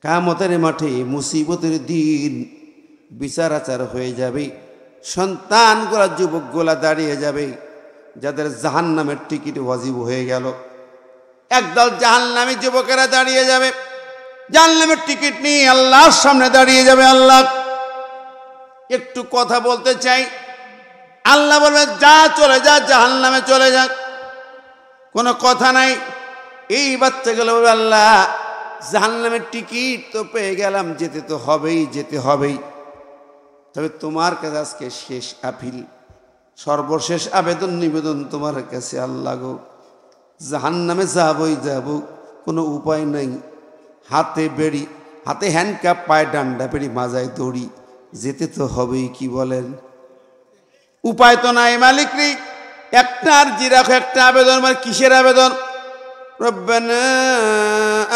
কিয়ামতের মাঠে মুসিবতের দিন বিচার আচার হয়ে যাবে। সন্তানগুলা যুবকগুলা দাঁড়িয়ে যাবে, যাদের জাহান্নামের টিকিট ওয়াজিব হয়ে গেল। একদল জাহান্নামী যুবকেরা দাঁড়িয়ে যাবে, জাহান্নামের টিকিট নিয়ে আল্লাহর সামনে দাঁড়িয়ে যাবে। আল্লাহ, একটু কথা বলতে চাই। আল্লাহ বলবে, যা চলে যা, জাহান্নামে চলে যা, কোনো কথা নাই। এই বাচ্চাগুলো বলবে, আল্লাহ জাহান্নামের টিকিট তো পেয়ে গেলাম, যেতে তো হবেই, যেতে হবেই। তবে তোমার কাছে আজকে শেষ আপিল, সর্বশেষ আবেদন নিবেদন তোমার কাছে। আল্লাহ গো, জাহান্নামে যাবই যাব, কোনো উপায় নাই। হাতে বেড়ি, হাতে হ্যান্ডকাপ, পায়ে ডান্ডা বেড়ি, মাজায় দড়ি, যেতে তো হবেই। কি বলেন? উপায় তো নাই মালিক রে। একটা আর জি রাখো, একটা আবেদন। মানে কিসের আবেদন? রব্বানা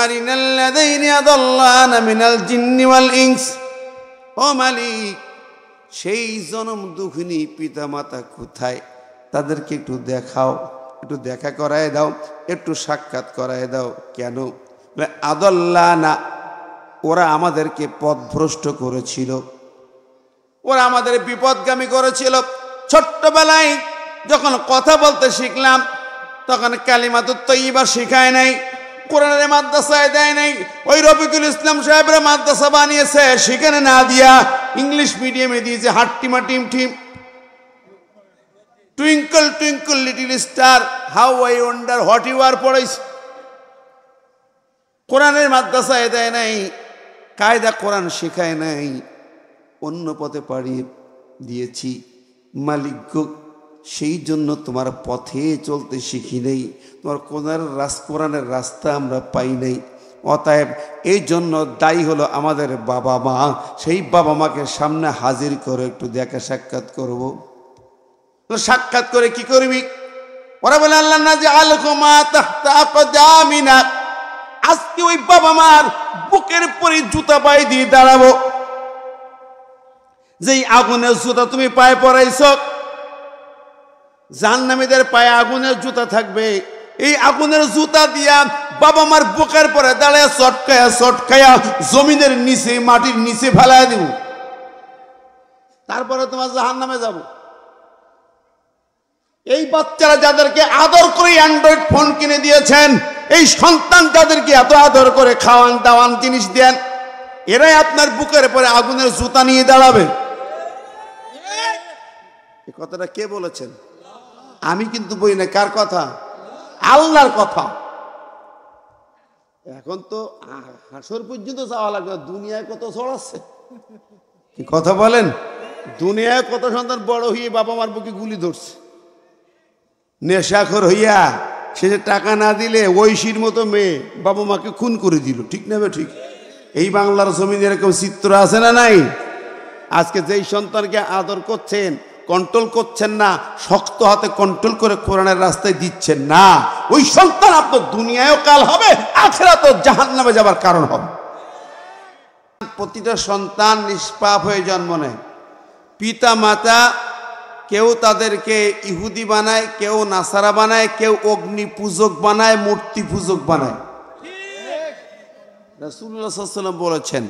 আরিনাল্লাযীনা আদাল্লানা মিনাল জিন্নি ওয়াল ইনস। ও মালিক, সেই জনম দুঃখিনী পিতা মাতা কোথায়, তাদেরকে একটু দেখাও, একটু দেখা করায় দাও, একটু সাক্ষাৎ করায় দাও। কেন? আদাল্লানা, ওরা আমাদেরকে পথভ্রষ্ট করেছিল, ওরা আমাদের বিপদগামী করেছিল। ছোট্টবেলায় যখন কথা বলতে শিখলাম, তখন কালিমাতুত তাইয়্যিবা শিখায় নাই, কোরআনের মাদ্রাসায় দেয় নাই। ওই রফিকুল ইসলাম সাহেবের মাদ্রাসা বানিয়েছে, সেখানে না দিয়া ইংলিশ মিডিয়ামে দিয়েছে। হাট্টিমা টিম টিম, twinkle twinkle little star, how I wonder what you are পড়াইছে। কোরআনের মাদ্রাসায় দেয় নাই, কায়দা কোরআন শেখায় নাই, অন্য পথে পাড়িয়ে দিয়েছি। মালিক গো, সেই জন্য তোমার পথে চলতে শিখি নেই, তোমার কোরআনের রাস্তা আমরা পাই নাই। অতএব এই জন্য দায়ী হলো আমাদের বাবা মা। সেই বাবা মাকে সামনে হাজির করে একটু দেখা সাক্ষাৎ করব। সাক্ষাৎ করে কি করবি? ওরা বলে, আল্লাহ নাজআলকুমা তাহতা আকদামিনা, আজকে ওই বাবা মার বুকের পরে জুতা পায়ে দিয়ে দাঁড়াবো। যেই আগুনের জুতা তুমি পায়ে পরাইছ, জাহান্নামীদের পায়ে আগুনের জুতা থাকবে। এই আগুনের জুতা দিয়া বাবা মার বুকের পরে দাঁড়ায় চটকায়া চটকায়া জমিনের নিচে, মাটির নিচে ফেলায় দিব, তারপরে তোমার জাহান্নামে যাব। এই বাচ্চারা যাদেরকে আদর করে অ্যান্ড্রয়েড ফোন কিনে দিয়েছেন, এই সন্তান যাদেরকে এত আদর করে খাওয়ান দাওয়ান জিনিস দেন, এরাই আপনার বুকের পরে আগুনের জুতা নিয়ে দাঁড়াবে। এই কথাটা কে বলেছেন? আমি কিন্তু বলি না। কার কথা? আল্লাহর কথা। এখন তো হাসর পর্যন্ত যাওয়া লাগবে। দুনিয়ায় কত ছড়াচ্ছে, কি কথা বলেন? দুনিয়ায় কত সন্তান বড় হয়ে বাবা মার বুকে গুলি ধরছে, নেশাখোর হইয়া শেষে টাকা না দিলে ঐশীর মতো মেয়ে বাবা মাকে খুন করে দিল। ঠিক না? ঠিক। এই বাংলার জমিনে এরকম চিত্র আছে না নাই? আজকে যেই সন্তানকে আদর করছেন, কন্ট্রোল করছেন না, শক্ত হাতে কন্ট্রোল করে কোরআনের রাস্তায় দিচ্ছেন না, ওই সন্তান আপনার দুনিয়ায়ও কাল হবে, আখিরাতেও জাহান্নামে যাবার কারণ হবে। প্রতিটা সন্তান নিষ্পাপ হয়ে জন্ম নেয়। পিতা মাতা কেউ তাদেরকে ইহুদি বানায়, কেউ নাসারা বানায়, কেউ অগ্নি পূজক বানায়, মূর্তি পূজক বানায়। রাসূলুল্লাহ সাল্লাল্লাহু আলাইহি ওয়াসাল্লাম বলেছেন,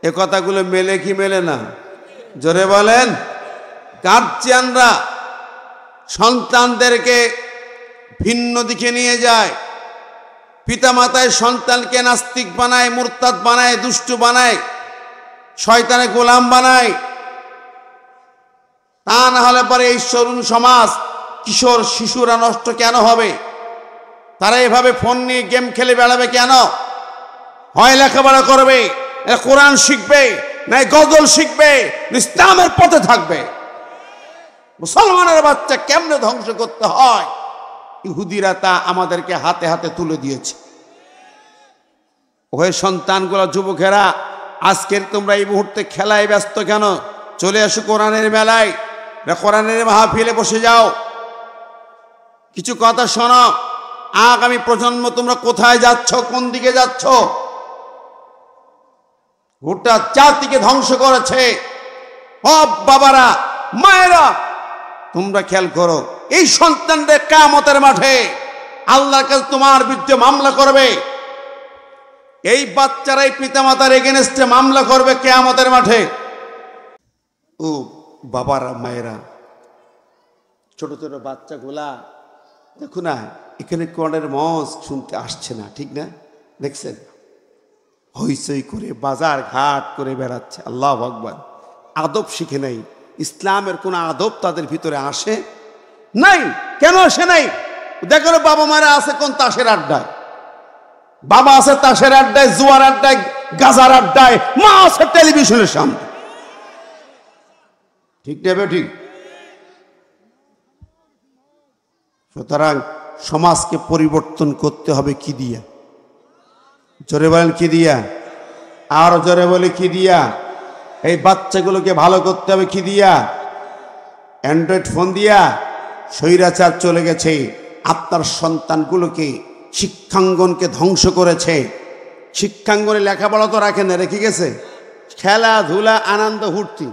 এ কথাগুলো মেলে কি মেলে না? জোরে বলেন। গার্জিয়ানরা সন্তানদেরকে ভিন্ন দিকে নিয়ে যায়। পিতামাতায় সন্তানকে নাস্তিক বানায়, মুরতাদ বানায়, দুষ্টু বানায়, শয়তানের গোলাম বানায়। তা না হলে পরে এই তরুণ সমাজ, কিশোর শিশুরা নষ্ট কেন হবে? তারা এভাবে ফোন নিয়ে গেম খেলে বেড়াবে কেন? হয় লেখাপড়া করবে, কোরআন শিখবে, না গজল শিখবে, ইসলামের পথে থাকবে। মুসলমানের বাচ্চা কেমনে ধ্বংস করতে হয়, ইহুদিরা তা আমাদেরকে হাতে হাতে তুলে দিয়েছে। ওই সন্তানগুলো, যুবকেরা, আজকের তোমরা এই মুহূর্তে খেলায় ব্যস্ত কেন? চলে আসো কোরআনের মেলায়, কোরআনের মাহফিলে বসে যাও, কিছু কথা শোনো। আগামী প্রজন্ম তোমরা কোথায় যাচ্ছ, কোন দিকে যাচ্ছ? গোটা জাতিকে ধ্বংস করেছে। ও বাবারা, মায়েরা, তোমরা খেয়াল করো, এই সন্তানদের কিয়ামতের মাঠে আল্লাহর কাছে তোমার বিরুদ্ধে মামলা করবে। এই বাচ্চারাই পিতামাতার এগেনস্টে মামলা করবে কিয়ামতের মাঠে। ও বাবারা, মায়েরা, ছোট ছোট বাচ্চাগুলা দেখো না, এখানে কোরআনের মঞ্চ শুনতে আসছে না, ঠিক না? দেখছেন, হইচই করে বাজার ঘাট করে বেড়াচ্ছে। আল্লাহু আকবার। আদব শিখে নাই, ইসলামের কোন আদব তাদের ভিতরে আসে নাই। কেন আসে নাই? দেখো বাবা মারা আছে কোন তাসের আড্ডায়, বাবা আছে তাসের আড্ডায়, জুয়ার আড্ডায়, গাজার আড্ডায়, মা আছে টেলিভিশনের সামনে। ঠিক নেবে ঠিক। সুতরাং সমাজকে পরিবর্তন করতে হবে কি দিয়া? জোরে বলেন কি দিয়া? আর জোরে বলে কি দিয়া? এই বাচ্চাগুলোকে ভালো করতে হবে কি দিয়া? অ্যান্ড্রয়েড ফোন দিয়া। স্বৈরাচার চলে গেছে, আপনার সন্তানগুলোকে শিক্ষাঙ্গনকে ধ্বংস করেছে। শিক্ষাঙ্গনে লেখাপড়া তো রাখেন না, রেখে গেছে খেলাধুলা, আনন্দ, ফুর্তি।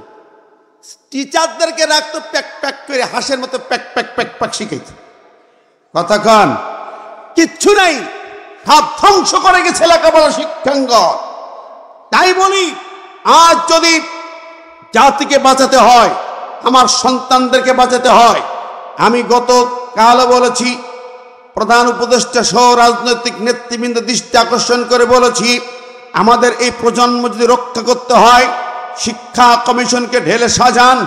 টিচারদেরকে রাখতো প্যাক প্যাক করে, হাঁসের মতো প্যাক প্যাক প্যাক প্যাক শিখাইছে। কতক্ষণ? কিচ্ছু নাই, সব ধ্বংস করে গেছে লেখাপড়া, শিক্ষাঙ্গন। তাই বলি, আজ যদি জাতিকে বাঁচাতে হয়, আমার সন্তানদেরকে বাঁচাতে হয়, আমি গতকালও বলেছি, প্রধান উপদেষ্টা সহ রাজনৈতিক নেতৃবৃন্দ দৃষ্টি আকর্ষণ করে বলেছি, আমাদের এই প্রজন্ম যদি রক্ষা করতে হয়, শিক্ষা কমিশনকে ঢেলে সাজান,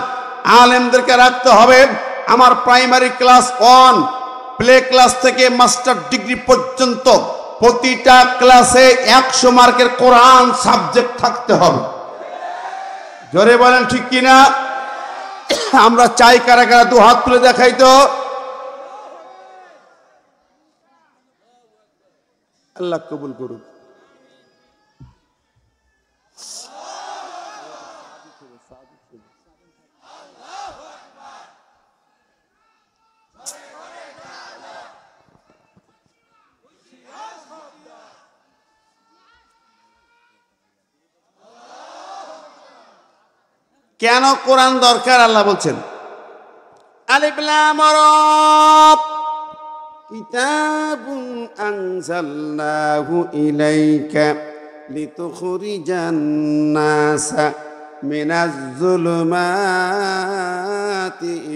আলেমদেরকে রাখতে হবে। আমার প্রাইমারি ক্লাস 1 প্লে ক্লাস থেকে মাস্টার ডিগ্রি পর্যন্ত প্রতিটা ক্লাসে 100 মার্কের কোরআন সাবজেক্ট থাকতে হবে। জোরে বলেন ঠিক কিনা? আমরা চাই কারা কারা দু হাত তুলে দেখাই তো। আল্লাহ কবুল করুক। কেন কোরআন দরকার? আল্লাহ বলছেন, আলিফ লাম রা, কিতাবুন আনজালনাহু ইলাইকা লিতুখরিজান নাসা মিনাজ যুলুমাতি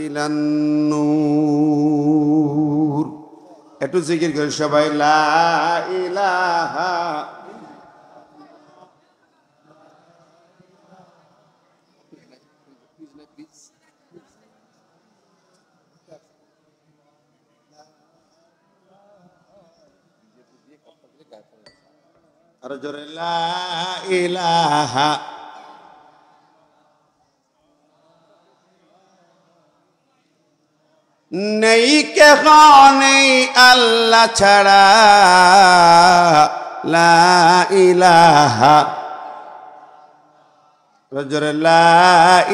ইলান নূর। একটু জিকির করে সবাই, লা ইলাহা আর জোরে, লা ইলাহা নেই কেহ নেই আল্লাহ ছাড়া, লা ইলাহা, জোরে, লা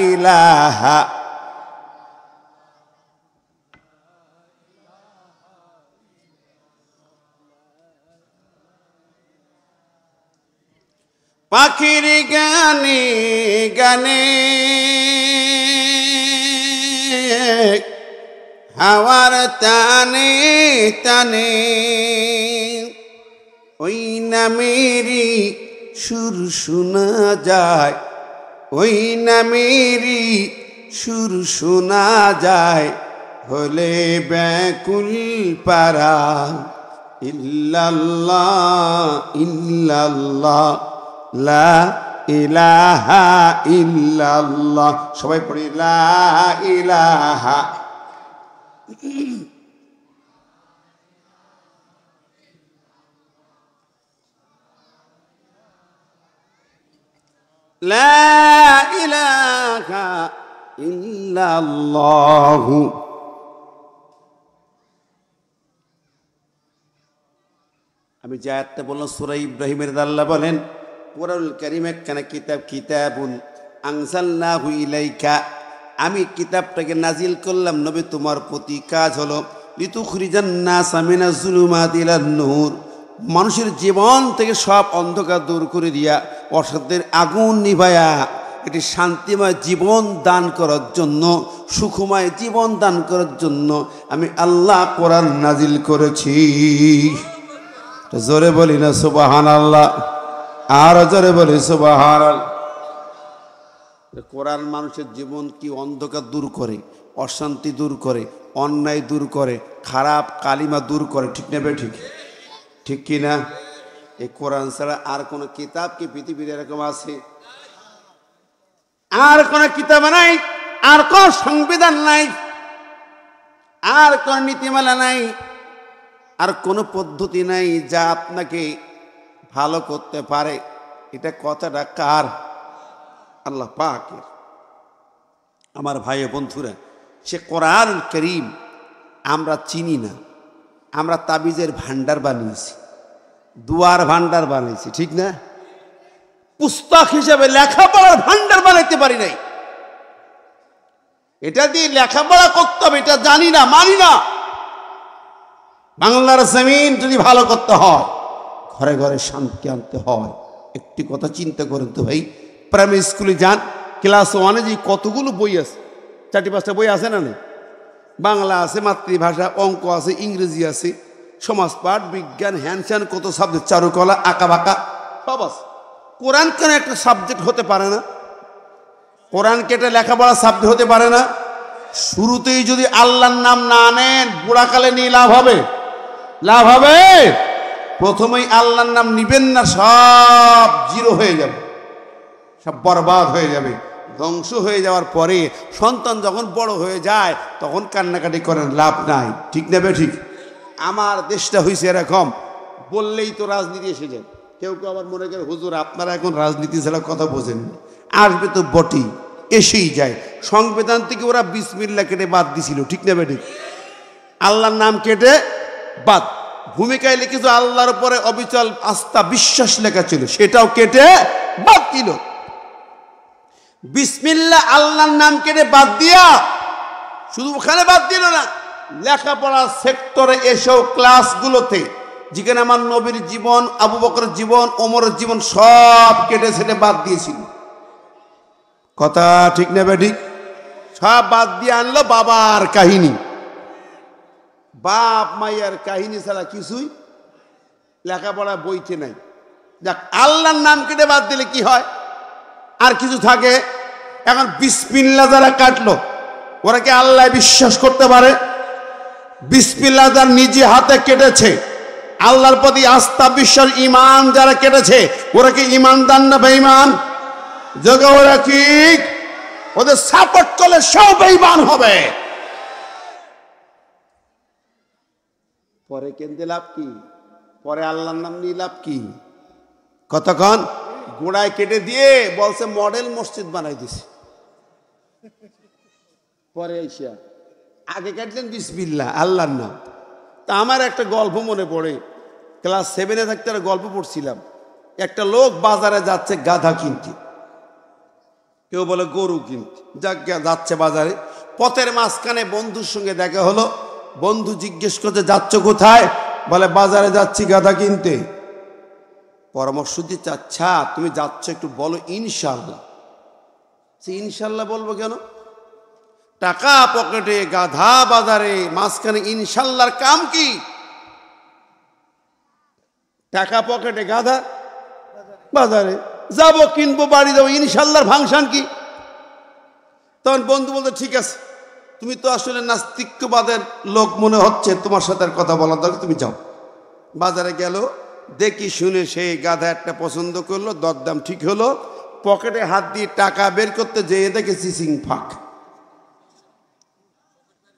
ইলাহা পাখির গানে গানে, হাওয়ার টানে টানে, ওই নামেরই সুর শোনা যায়, ওই নামেরই সুর শোনা যায়, হলে ব্যাকুল পারা, ইল্লাল্লাহ ইল্লাল্লাহ লা ইলাহা ইল্লাল্লাহ। সবাই পড়ি, লা ইলাহা। লা ইলাহা ইল্লাল্লাহ। আমি যে আয়াতটা বললাম সূরা ইব্রাহিমের, আল্লাহ বলেন, কোরআনুল কারীম একখানা কিতাব, কিতাবুন আনজালনাহু ইলাইকা, আমি কিতাবটাকে নাজিল করলাম নবী তোমার প্রতি। কাজ হলো লিতুখরিজান নাসা মিনাজ যুলুমাতি ইলান নূর, মানুষের জীবন থেকে সব অন্ধকার দূর করে দিয়া অসত্যের আগুন নিভায়া এটি শান্তিময় জীবন দান করার জন্য, সুখময় জীবন দান করার জন্য আমি আল্লাহ কোরআন নাজিল করেছি। জোরে বলি না সুবহানাল্লাহ। আর জোরে বলি সুবহানাল্লাহ। কোরআন মানুষের জীবন কি অন্ধকার দূর করে, অশান্তি দূর করে, অন্যায় দূর করে, খারাপ কালিমা দূর করে, ঠিক না ঠিক? ঠিক কি না? এই কোরআন ছাড়া আর কোন কিতাব কি পৃথিবীর এরকম আছে? আর কোন কিতাব নাই, আর কোন সংবিধান নাই, আর কোন নীতিমালা নাই, আর কোন পদ্ধতি নাই যা আপনাকে ভালো করতে পারে। এটা কথাটা কার? আল্লাহ পাকের। আমার ভাই বন্ধুরা, সে কোরআনুল কারীম আমরা চিনি না, আমরা তাবিজের ভান্ডার বানিয়েছি, দুয়ার ভান্ডার বানিয়েছি, ঠিক না? পুস্তক হিসেবে লেখাপড়ার ভান্ডার বানাইতে পারি নাই। এটা দিয়ে লেখাপড়া করতে হবে এটা জানি না, মানি না। বাংলার জমিন যদি ভালো করতে হয়, ঘরে ঘরে শান্তি আনতে হয়। একটি কথা চিন্তা করেন তো ভাই, প্রাইমারি স্কুলে যান, ক্লাস 1-এ যে কতগুলো বই আছে, 4-5টা বই আছে না? বাংলা আছে, মাতৃভাষা, অঙ্ক আছে, ইংরেজি আছে, সমাজপাঠ, বিজ্ঞান, হ্যানস্যান, কত সাবজেক্ট, চারুকলা, আঁকা বাঁকা সব আছে। কোরআন কেন একটা সাবজেক্ট হতে পারে না? কোরআন কেটে লেখাপড়া সাবজেক্ট হতে পারে না? শুরুতেই যদি আল্লাহর নাম না নেন, বুড়াকালে নিয়ে লাভ হবে? লাভ হবে? প্রথমেই আল্লাহর নাম নিবেন না, সব জিরো হয়ে যাবে, সব বরবাদ হয়ে যাবে, ধ্বংস হয়ে যাওয়ার পরে সন্তান যখন বড় হয়ে যায় তখন কান্নাকাটি করেন, লাভ নাই, ঠিক নেবে ঠিক? আমার দেশটা হয়েছে এরকম, বললেই তো রাজনীতি এসে যায়। কেউ কেউ আবার মনে করে হুজুর আপনারা এখন রাজনীতি ছাড়া কথা বোঝেন, আসবে তো বটেই, এসেই যায়। সংবিধান থেকে ওরা বিসমিল্লাহ কেটে বাদ দিছিল, ঠিক নেবে ঠিক? আল্লাহর নাম কেটে বাদ। ভূমিকায় লিখেছে আল্লাহর উপরে অবিচল আস্থা বিশ্বাস লেখা ছিল, সেটাও কেটে বাদ দিল। বিসমিল্লাহ আল্লাহর নাম কেটে বাদ দিয়া শুধু ওখানে বাদ দিল না, লেখাপড়ার সেক্টরে এসেও ক্লাসগুলোতে যেখানে আমার নবীর জীবন, আবু বকরের জীবন, ওমরের জীবন সব কেটে ছেটে বাদ দিয়েছিল। কথা ঠিক নেবে ঠিক? সব বাদ দিয়ে আনলো বাবার কাহিনী, বাপ মাইয়ার কাহিনী ছাড়া কিছুই লেখাপড়া বইতে নাই। দেখ, আল্লাহর নাম কেটে বাদ দিলে কি হয়? আর কিছু থাকে? এখন বিসমিল্লাহ যারা কাটলো, ওরা কি আল্লাহ বিশ্বাস করতে পারে? বিসমিল্লাহ যারা নিজে হাতে কেটেছে, আল্লাহর প্রতি আস্থা বিশ্বাস ঈমান যারা কেটেছে, ওরা কি ঈমানদার না বেঈমান? জোরে ওরা কি ওদের সাপোর্ট করলে সব বেঈমান হবে। পরে কেন্দ্রে লাভ কি? পরে আল্লাহর নাম নিয়ে লাভ কি? কতক্ষণ গোড়ায় কেটে দিয়ে বলছে মডেল মসজিদ বানাই দিছে। পরে এসে আগে কাটলেন বিসমিল্লাহ আল্লাহর নাম। তা আমার একটা গল্প মনে পড়ে, ক্লাস 7-এ থাকতে একটা গল্প পড়ছিলাম। একটা লোক বাজারে যাচ্ছে গাধা কিনতে, কেউ বলে গরু কিনতে, যাচ্ছে বাজারে। পথের মাঝখানে বন্ধুর সঙ্গে দেখা হলো। বন্ধু জিজ্ঞেস করতে যাচ্ছ কোথায়? বলে বাজারে যাচ্ছি গাধা কিনতে। পরামর্শ দিচ্ছে, আচ্ছা তুমি যাচ্ছ একটু বলো ইনশাল্লাহ। ইনশাল্লাহ বলবো কেন? টাকা পকেটে, গাধা বাজারে, মাঝখানে ইনশাল্লাহর কাম কি? টাকা পকেটে, গাধা বাজারে, যাবো কিনবো, বাড়ি যাবো, ইনশাল্লাহর ফাংশন কি? তখন বন্ধু বলতে, ঠিক আছে তুমি তো আসলে নাস্তিকবাদের লোক মনে হচ্ছে, তোমার সাথে আর কথা বলার দরকার, তুমি যাও। বাজারে গেল, দেখি শুনে সেই গাধা একটা পছন্দ করলো, দরদাম ঠিক হলো। পকেটে হাত দিয়ে টাকা বের করতে যেয়ে দেখে সিসিং ফাঁক,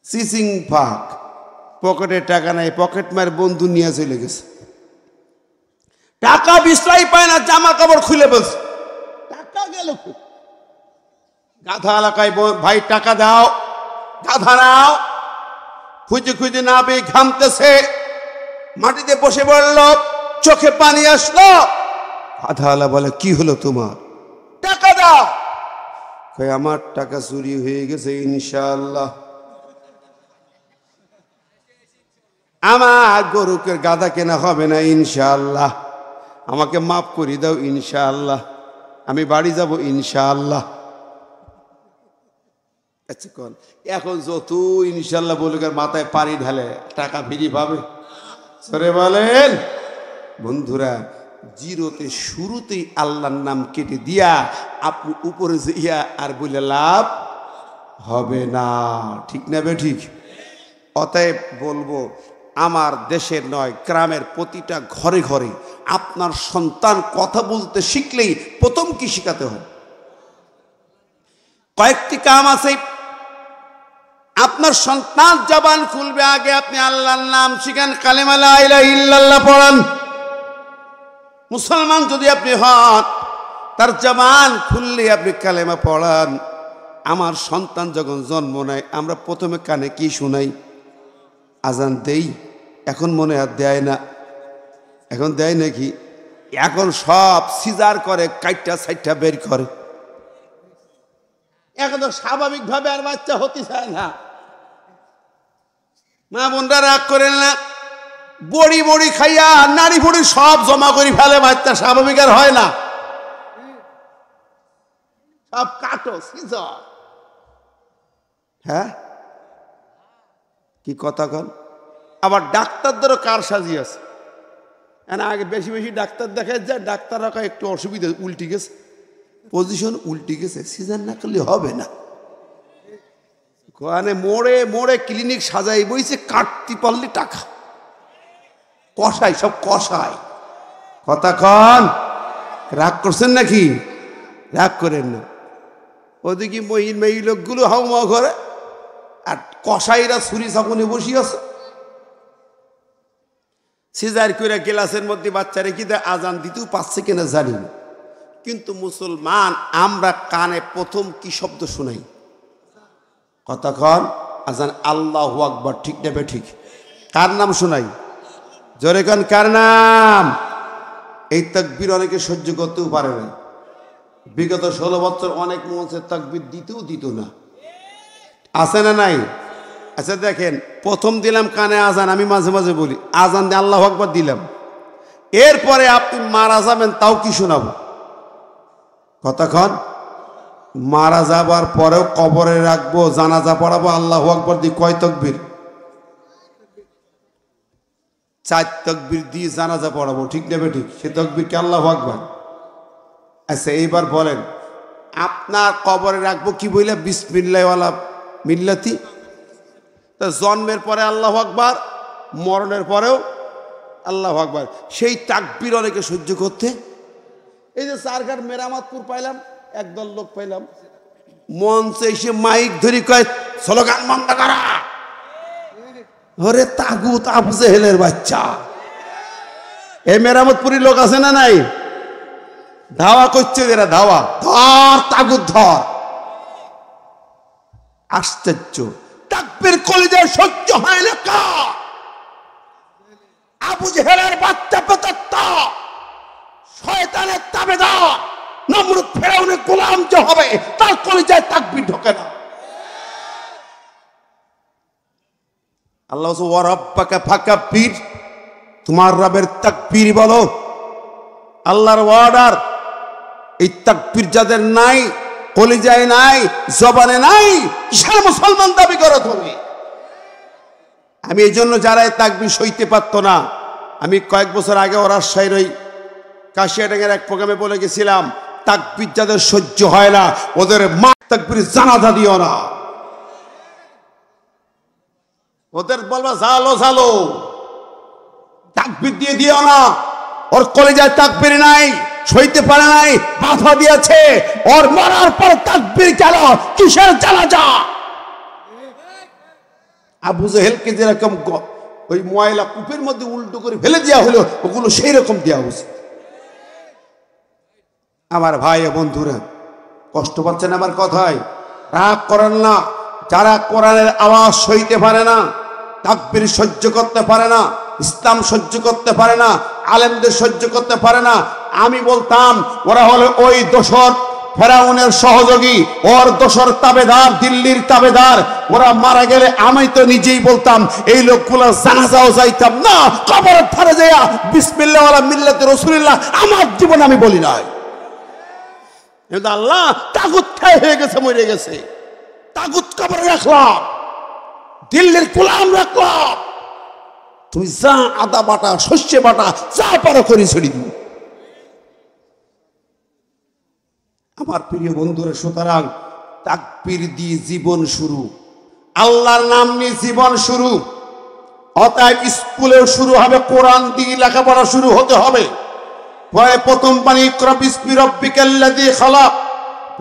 সিসিং ফাঁক, পকেটে টাকা নাই। পকেট মার বন্ধু নিয়ে চলে গেছে। টাকা বিশ্রাই পায় না, জামা কাপড় খুলে বলছে, টাকা গেল। গাধা এলাকায়, ভাই টাকা দাও, গাধা নাও। খুঁজে খুঁজে না পেয়ে ঘামতেছে, মাটিতে বসে পড়ল, চোখে পানি আসলো। গাধাওয়ালা বলে, কি হলো তোমার? টাকা দাও। কই আমার টাকা চুরি হয়ে গেছে ইনশাআল্লাহ। আমার গরুকে গাধা কেনা হবে না ইনশাআল্লাহ। আমাকে মাফ করে দাও ইনশাআল্লাহ। আমি বাড়ি যাব ইনশাআল্লাহ। আচ্ছা কোন এখন যত ইনশাআল্লাহ বলে মাথায় পানি ঢালে টাকা ফিরি পাবে? সরে বলেন বন্ধুরা, জিরোতে শুরুতেই আল্লাহর নাম কেটে দিয়া আপনি উপরে যাইয়া আর বলে লাভ হবে না। ঠিক না বে ঠিক? অতএব বলবো, আমার দেশের নয়, গ্রামের প্রতিটা ঘরে ঘরে আপনার সন্তান কথা বলতে শিখলেই প্রথম কি শিখাতে হয়? কয়েকটি কাম আছে। আপনার সন্তান জবান খুলবে, আগে আপনি আল্লাহর নাম শিখান, কালেমা লা ইলাহা ইল্লাল্লাহ পড়ান। মুসলমান যদি আপনি হন, তার জবান খুললে আপনি কালেমা পড়ান। আমার সন্তান যখন জন্ম নেয়, আমরা প্রথমে কানে কি শুনাই? আজান দেই। এখন মনে হয় দেয় না। এখন দেয় নাকি? এখন সব সিজার করে, কাইটা সাইটা বের করে। এখন তো স্বাভাবিকভাবে আর বাচ্চা হতে চায় না। মা বোনরা রাগ করেন না, বড়ি বড়ি খাইয়া নারী বড়ি সব জমা করে ফেলে, বাচ্চা স্বাভাবিক আর হয় না। সব কাটো সিজার। হ্যাঁ, কি কথা কন? আবার ডাক্তারদেরও কার সাজি আছে। আগে বেশি বেশি ডাক্তার দেখা যায়, ডাক্তাররা একটু অসুবিধা, উল্টি গেছে, পজিশন উল্টি গেছে, সিজার না করলে হবে না। মানে মোড়ে মোড়ে ক্লিনিক সাজাই বইছে, কাটতে পারলে টাকা। কষাই, সব কষাই। কথা কন, রাগ করছেন নাকি? রাগ করেন না। ওদিকে মেয়ে লোকগুলো হাউমাউ করে, আর কষাইরা ছুরি চাকুনে বসি আছে। সিজার করে গ্লাসের মধ্যে বাচ্চা রেখে দেয়, আজান দিতেও পাচ্ছে কিনা জানি না। কিন্তু মুসলমান আমরা কানে প্রথম কি শব্দ শুনাই? কতক্ষণ? আজান, আল্লাহু আকবার। ঠিক না বে ঠিক? কার নাম শোনাই? জোরে কান, কার নাম? এই তাকবীর অনেকে সহ্য করতেও পারে না। বিগত 16 বছর অনেক মঞ্চে তাকবীর দিতেও দিত না। আছে না নাই? আচ্ছা দেখেন, প্রথম দিলাম কানে আজান, আমি মাঝে মাঝে বলি আজান দিয়ে আল্লাহু আকবার দিলাম, এরপরে আপনি মারা যাবেন তাও কি শোনাবো? কতক্ষণ? মারা যাবার পরেও কবরে রাখবো, জানাজা পড়াবো, আল্লাহু আকবার দিয়ে কয় তাকবীর? 4 তাকবীর দিয়ে জানাজা পড়াবো। ঠিক না বে ঠিক? সে তাকবীর কি আল্লাহু আকবার? আচ্ছা এইবার বলেন, আপনার কবরে রাখবো কি বইলে? বিসমিল্লাহ ওয়ালা মিল্লাতি। তা জন্মের পরে আল্লাহু আকবার, মরণের পরেও আল্লাহু আকবার। সেই তাকবীর অনেকে সহ্য করতে। এই যে চারঘাট মেরামতপুর পাইলাম, একদল লোক পাইলাম, মঞ্চে এসে মাইক ধরি কয় স্লোগান বন্ধ করা। ওরে তাগুত, আবু জেহেলের বাচ্চা। এই মেরামতপুরি লোক আছে না নাই? ধাওয়া করছে এরা, ধাওয়া, ধর তাগুত ধর। আশ্চর্য, তাকবীর কলিজায় সহ্য হয় না কার? আবু জেহেলের বাচ্চা পেতাত্তা, শয়তানের তাবেদার, নমরুদ ফেরাউনের গোলাম যে হবে, তার কলিজায় তাকবীর ঢোকে না। আল্লাহ ওয়া রাব্বাকা ফাকাব্বির, তোমার রবের তাকবীর বলো। আল্লাহর অর্ডার। এই তাকবীর যাদের নাই, কলিজায় নাই, জবানে নাই, কিসের মুসলমান দাবি করো তুমি? আমি এই জন্য যারা এই তাকবীর সইতে পারতো না, আমি কয়েক বছর আগে রাজশাহীর ওই কাশিয়াডাঙ্গার এক প্রোগ্রামে বলে গেছিলাম, তাকবীর যাদের সহ্য হয় না, ওদের মা তাকবীর জানাজা দিও না। ওদের বলবা জালো জালো, তাকবীর দিয়ে দিও না। ওর কলিজায় তাকবীর নাই, সইতে পারে নাই, বাধা দিয়েছে। ওর মরার পর তাকবীর কেন? কিসের জানাজা? আবু জেহেলকে যেরকম ওই ময়লা কূপের মধ্যে উল্টো করে ফেলে দেওয়া হলো, ওগুলো সেই রকম দেওয়া উচিত। আমার ভাই বন্ধুরা, কষ্ট পাচ্ছেন আমার কথায়? রাগ করেন না। যারা কোরআনের আওয়াজ সইতে পারে না, তাকবীর সহ্য করতে পারে না, ইসলাম সহ্য করতে পারে না, আলেমদের সহ্য করতে পারে না, আমি বলতাম ওরা হলো ওই দোসর ফেরাউনের সহযোগী, ওর দোসর তাবেদার, দিল্লির তাবেদার। ওরা মারা গেলে আমি তো নিজেই বলতাম এই লোকগুলোর জানাজাও যাইতাম না, কবরের ধারে যাইয়া বিসমিল্লাহ ওয়ালা মিল্লাতে রাসূলুল্লাহ আমার জীবনে আমি বলি নাই। কিন্তু আল্লাহ তাগুত ঠাই হয়ে গেছে, মরে গেছে। তাগুত কবরে রাখলাম, দিল্লির গোলাম রাখলাম। তুমি যা আদা বাটা, শস্য বাটা, যা পারো করে ছড়ি দিও। আমার প্রিয় বন্ধুরা, সুতরাং তাকবীর দিয়ে জীবন শুরু, আল্লাহর নাম নিয়ে জীবন শুরু। অতএব স্কুলেও শুরু হবে, কোরআন দিয়ে লেখাপড়া শুরু হতে হবে। পরে প্রথম পানি ইকরা বিসমি রাব্বিকাল্লাযী খালাক,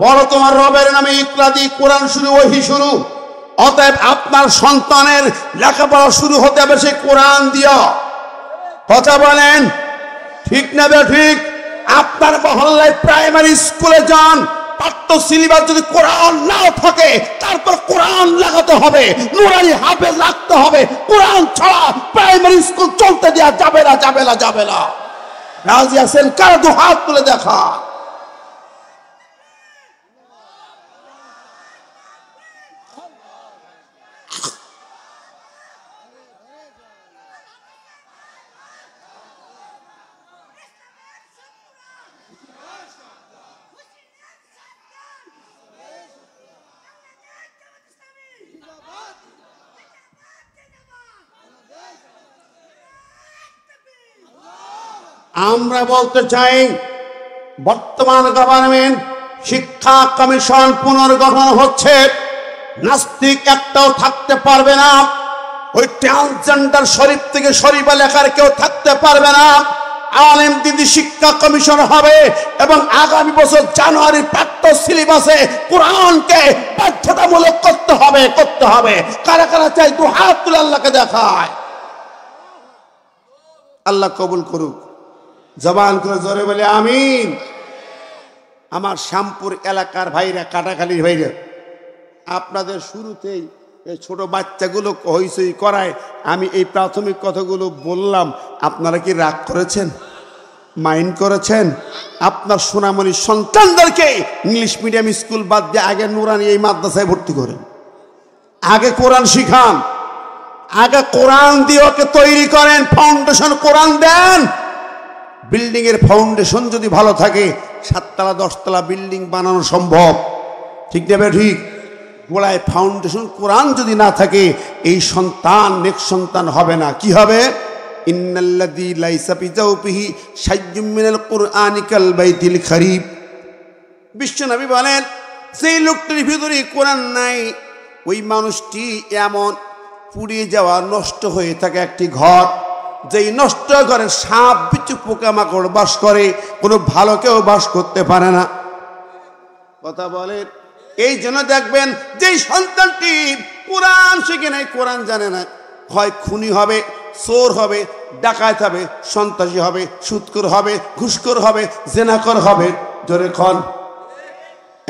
পরে তোমার রবের নামে ইকরা দিয়ে কোরআন শুরু, ওহী শুরু। অতএব আপনার সন্তানের লেখাপড়া শুরু হতে হবে সেই কোরআন দিয়া। কথা বলেন ঠিক না ঠিক? আপনার মহল্লায় প্রাইমারি স্কুলে যান, পাঠ্য সিলেবাস যদি কোরআন নাও থাকে তারপর কোরআন লাগাতে হবে, নুরানি হাফেজ রাখতে হবে। কোরআন ছাড়া প্রাইমারি স্কুল চলতে দেওয়া যাবে না, যাবে না, যাবে না। রাজি আছেন? কারা দু হাত তুলে দেখা। আমরা বলতে চাই, বর্তমান গভর্নমেন্ট শিক্ষা কমিশন পুনর্গঠন হচ্ছে, নাস্তিক একটাও থাকতে পারবে না। ওই ট্রান্সজেন্ডার শরীফ থেকে শরীফা লেখার কেউ থাকতে পারবে না। আলেম দিদি শিক্ষা কমিশন হবে এবং আগামী বছর জানুয়ারি পাঠ্য সিলেবাসে কোরআনকে বাধ্যতামূলক করতে হবে, করতে হবে। কারা কারা চাই দু হাত তুলে আল্লাহকে দেখায়। আল্লাহ কবুল করুক। জবান করে জোরে বলে আমিন। আমার শ্যামপুর এলাকার ভাইরা, কাটাখালীর ভাইরা, আপনাদের শুরুতেই এই ছোট বাচ্চাগুলো হইচই করায় আমি এই প্রাথমিক কথাগুলো বললাম। আপনারা কি রাগ করেছেন, মাইন্ড করেছেন? আপনার সোনামণি সন্তানদেরকে ইংলিশ মিডিয়াম স্কুল বাদ দিয়ে আগে নুরানি এই মাদ্রাসায় ভর্তি করেন, আগে কোরআন শিখান, আগে কোরআন দিয়ে ওকে তৈরি করেন, ফাউন্ডেশন কোরআন দেন। বিল্ডিং এর ফাউন্ডেশন যদি ভালো থাকে 7 তলা 10 তলা বিল্ডিং বানানো সম্ভব, ঠিক না ঠিক? গোড়ায় ফাউন্ডেশন কোরআন যদি না থাকে এই সন্তান নেক্সট সন্তান হবে না। কি হবে? ইন্নাল্লাযী লাইসা ফি জাওফিহি শাইয়্যুম মিনাল কুরআনি কাল বাইতিল খারিব। বিশ্বনবী বলেন, সেই লোকটির ভিতরে কোরআন নাই, ওই মানুষটি এমন পুড়িয়ে যাওয়া নষ্ট হয়ে থাকে একটি ঘর, যেই নষ্ট ঘরে সাপ বিচ্ছু পোকামাকড় বাস করে, কোনো ভালো কেউ বাস করতে পারে না। কথা বলেন। এই জন্য দেখবেন যেই সন্তানটি কোরআন শিখে নাই, কোরআন জানে না, হয় খুনি হবে, চোর হবে, ডাকাত হবে, সন্ত্রাসী হবে, সুদখোর হবে, ঘুষখোর হবে, জেনাকর হবে। জোরে খন,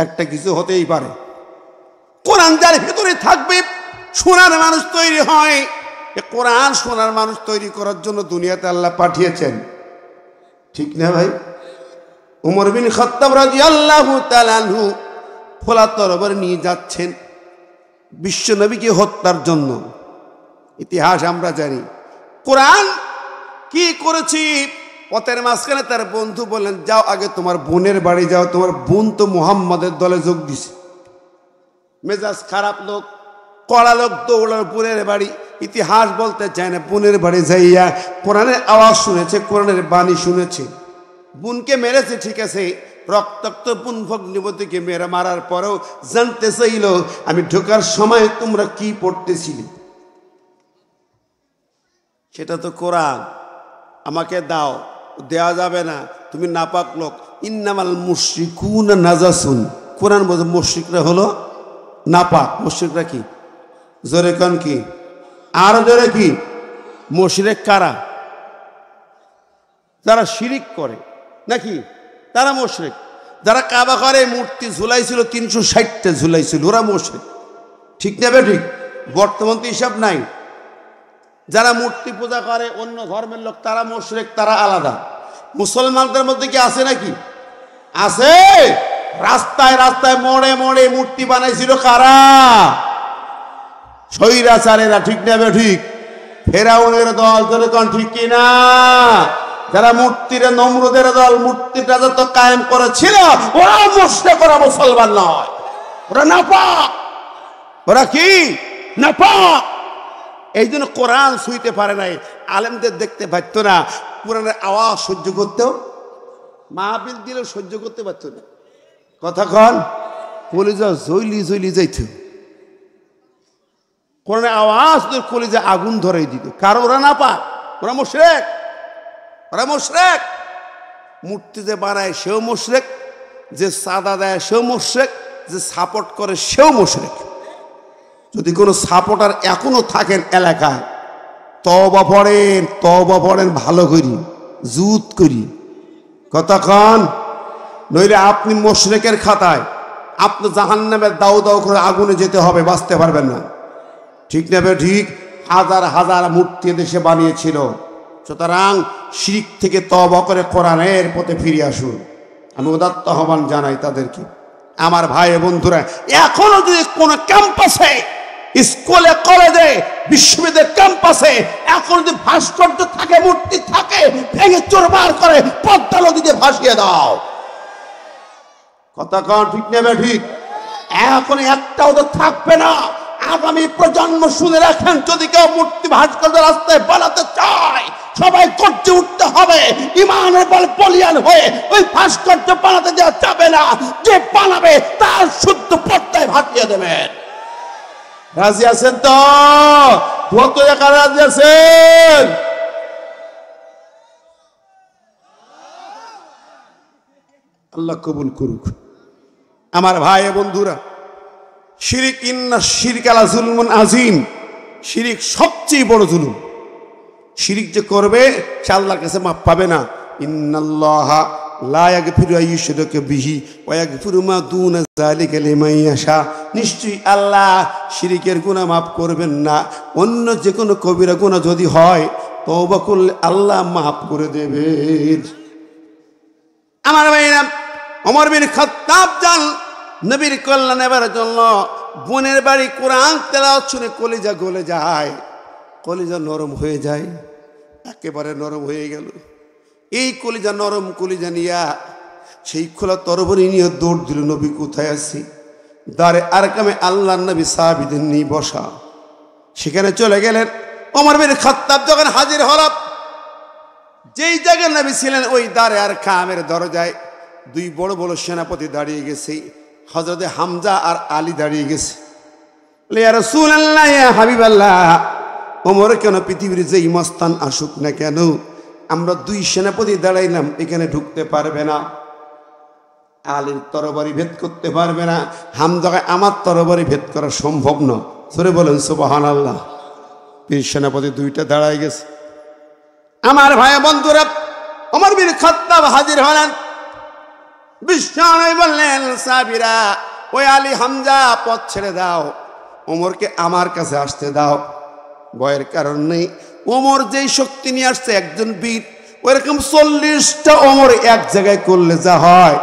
একটা কিছু হতেই পারে। কোরআন যার ভিতরে থাকবে সোনার মানুষ তৈরি হয়। কোরআন সোনার মানুষ তৈরি করার জন্য দুনিয়াতে আল্লাহ পাঠিয়েছেন, ঠিক না ভাই? উমর বিন খাত্তাব রাদিয়াল্লাহু তাআলা আনহু খোলা তরবারি নিয়ে যাচ্ছেন বিশ্বনবীকে হত্যার জন্য। ইতিহাস আমরা জানি। কোরআন কি করেছি, পথের মাঝখানে তার বন্ধু বললেন, যাও আগে তোমার বোনের বাড়ি যাও, তোমার বোন তো মুহাম্মাদের দলে যোগ দিছে। মেজাজ খারাপ লোক, কড়া লোক, দৌড়ার বোনের বাড়ি। ইতিহাস বলতে চায় না, বোনের বাড়ি যাইয়া কোরআনের আওয়াজ শুনেছে, কোরআনের বাণী শুনেছে। বোনকে মেরেছে, ঠিক আছে, রক্তাক্ত বোন ভগ্নিপতিকে মেরে মারার পরেও জানতে চাইল, আমি ঢোকার সময় তোমরা কি পড়তেছিলে? সেটা তো কোরআন, আমাকে দাও। দেওয়া যাবে না, তুমি নাপাক লোক। ইন্নামাল মুশরিকুনা নাজাসুন। কোরআন বলছে মুশরিকরা হলো নাপাক। মুশরিকরা কি? জোরে কোন কি? আর জোরে কি? মুশরিক কারা? যারা শিরিক করে নাকি, তারা মুশরিক। যারা কাবা ঘরে মূর্তি ঝুলাইছিল 360টা ঝুলাইছিল, ওরা মুশরিক, ঠিক না ঠিক? বর্তমান তো হিসাব নাই। যারা মূর্তি পূজা করে অন্য ধর্মের লোক, তারা মুশরিক, তারা আলাদা। মুসলমানদের মধ্যে কি আছে নাকি? আছে। রাস্তায় রাস্তায় মোড়ে মোড়ে মূর্তি বানাইছিল কারা? স্বৈরাচারেরা, ঠিক না ঠিক? ফেরাউনের দল, যেরকম ঠিক কিনা? যারা মূর্তির নমরুদের দল, মূর্তির রাজত্ব কায়েম করেছিল, ওরা মুশরিক, ওরা মুসলমান নয়, ওরা নাপাক। ওরা কি? নাপাক। এই জন্য কোরআন ছুঁইতে পারে নাই, আলেমদের দেখতে পারত না, কোরআনের আওয়াজ সহ্য করতেও, মাহফিল দিলেও সহ্য করতে পারত না। কথা কন, কলিজা জইলি জইলি যাইত, কোরআনে আওয়াজ তোর কলিজা আগুন ধরাই দিত। কারণ ওরা না পায়, ওরা মুশরিক, ওরা মুশরিক। মূর্তি যে বানায় সেও মুশরিক, যে সাদা দেয় সেও মুশরিক, যে সাপোর্ট করে সেও মুশরিক। যদি কোনো সাপোর্টার এখনো থাকেন এলাকায়, তওবা পড়েন ভালো করি, জুত করি, কথা কন, নইলে আপনি মুশরিকের খাতায়, আপনি জাহান্নামে দাউ দাউ করে আগুনে যেতে হবে, বাঁচতে পারবেন না। ঠিক নেবে ঠিক। হাজার হাজার মূর্তি দেশে বানিয়েছিল। সুতরাং শিরক থেকে তওবা করে কোরআনের পথে ফিরে আসুন। আমি উদাত্ত আহ্বান জানাই তাদেরকে। আমার ভাই বন্ধুরা, এখনো যদি কোনো ক্যাম্পাসে, স্কুলে, কলেজে, বিশ্ববিদ্যালয়ের ক্যাম্পাসে এখন যদি ভাস্কর্য থাকে, মূর্তি থাকে, ভেঙে চুরমার করে পদ্মা নদীতে ভাসিয়ে দাও। কথা কন, ঠিক নেবে ঠিক। এখন একটাও তো থাকবে না। আগামী প্রজন্ম শুনে রাখেন, যদি কেউ মূর্তি ভাস্কর্য রাস্তায় বানাতে চায়, সবাই গর্জে উঠতে হবে, ইমানের বল বলিয়ান হয়ে ওই ভাস্কর্য বানাতে দেওয়া যাবে না। যে বানাবে তার শুদ্ধ পর্দায় ভাসিয়ে দেবেন। রাজি আছেন তো? কত একা রাজি আছেন? আল্লাহ কবুল করুক। আমার ভাই বন্ধুরা, শিরিক, ইন্না শিরক আলা যুলমুন আযীম, শিরিক সবচেয়ে বড় জুলুম। শিরিক যে করবে সে আল্লাহর কাছে মাপ পাবে না। ইন্নাল্লাহা লা ইয়াগফিরু আন ইউশরাকা বিহি ওয়া ইয়াগফিরু মা দুনা যালিকা লিমান ইয়াশা। নিশ্চয়ই আল্লাহ শিরিকের গুনাহ মাফ করবেন না। অন্য যে কোনো কবিরা গুনাহ যদি হয়, তওবা করলে আল্লাহ মাফ করে দেবেন। আমার ভাইরা, ওমর বিন খাত্তাব যান নবীর কল্যাণ নেবার জন্য বোনের বাড়ি। কোরআন তেলাওয়াত শুনে কলিজা গলে যায়, কলিজা নরম হয়ে যায়, একেবারে নরম হয়ে গেল। এই কলিজা, নরম কলিজা নিয়া সেই খোলা তরবারি নিয়ে দৌড় দিল। নবী কোথায় আছি? দারে আরকামে আল্লাহর নবী সাহাবীদের নিয়ে বসা। সেখানে চলে গেলেন। ওমর বিন খাত্তাব যখন হাজির হল, যেই জায়গায় নবী ছিলেন ওই দারে আরকামের দরজায় দুই বড় বড় সেনাপতি দাঁড়িয়ে গেছে। হযরতে হামজা আর আলী দাঁড়িয়ে গেছে। ইয়া রাসূলুল্লাহ, ইয়া হাবিবাল্লাহ, ওমর কেন পৃথিবীর যেই মস্তান আসুক না কেন, আমরা দুই সেনাপতি দাঁড়াইলাম, এখানে ঢুকতে পারবে না। আলীর তরবারি ভেদ করতে পারবে না, হামজাকে আমার তরবারি ভেদ করা সম্ভব না। সরে বলেন সুবহানাল্লাহ। পীর সেনাপতি দুইটা দাঁড়াই গেছে। আমার ভাই বন্ধুরা, ওমর বিন খাত্তাব হাজির হলেন। বিশ্বনবী বললেন, সাহাবীরা, ওই আলী হামজা পথ ছেড়ে দাও, ওমরকে আমার কাছে আসতে দাও। ভয়ের কারণ নেই। ওমর যেই শক্তি নিয়ে আসছে, একজন বীর, ওইরকম 40টা ওমর এক জায়গায় করলে যা হয়,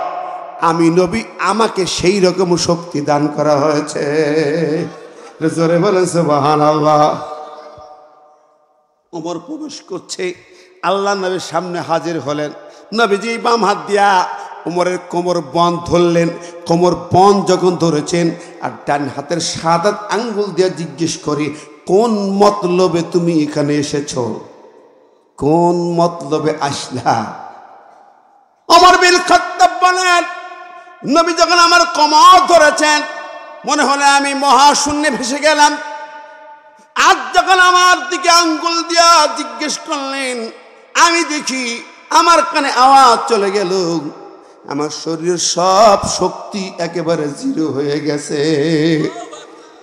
আমি নবী, আমাকে সেই রকম শক্তি দান করা হয়েছে। জোরে বলেন সুবহানাল্লাহ। ওমর প্রবেশ করছে, আল্লাহ নবীর সামনে হাজির হলেন। নবীজি বাম হাত দিয়া ওমরের কোমর বন্ধ ধরলেন। কোমর বন্ধ যখন ধরেছেন, আর ডান হাতের 7 আঙ্গুল দিয়ে জিজ্ঞেস করি, কোন মতলবে তুমি এখানে এসেছো? কোন মতলবে আসলা? ওমর বিন খাত্তাব বলেন, নবী যখন আমার কোমর ধরেছেন, মনে হলে আমি মহাশূন্যে ভেসে গেলাম। আজ যখন আমার দিকে আঙ্গুল দিয়া জিজ্ঞেস করলেন, আমি দেখি আমার কানে আওয়াজ চলে গেল, আমার শরীরের সব শক্তি একেবারে জিরো হয়ে গেছে।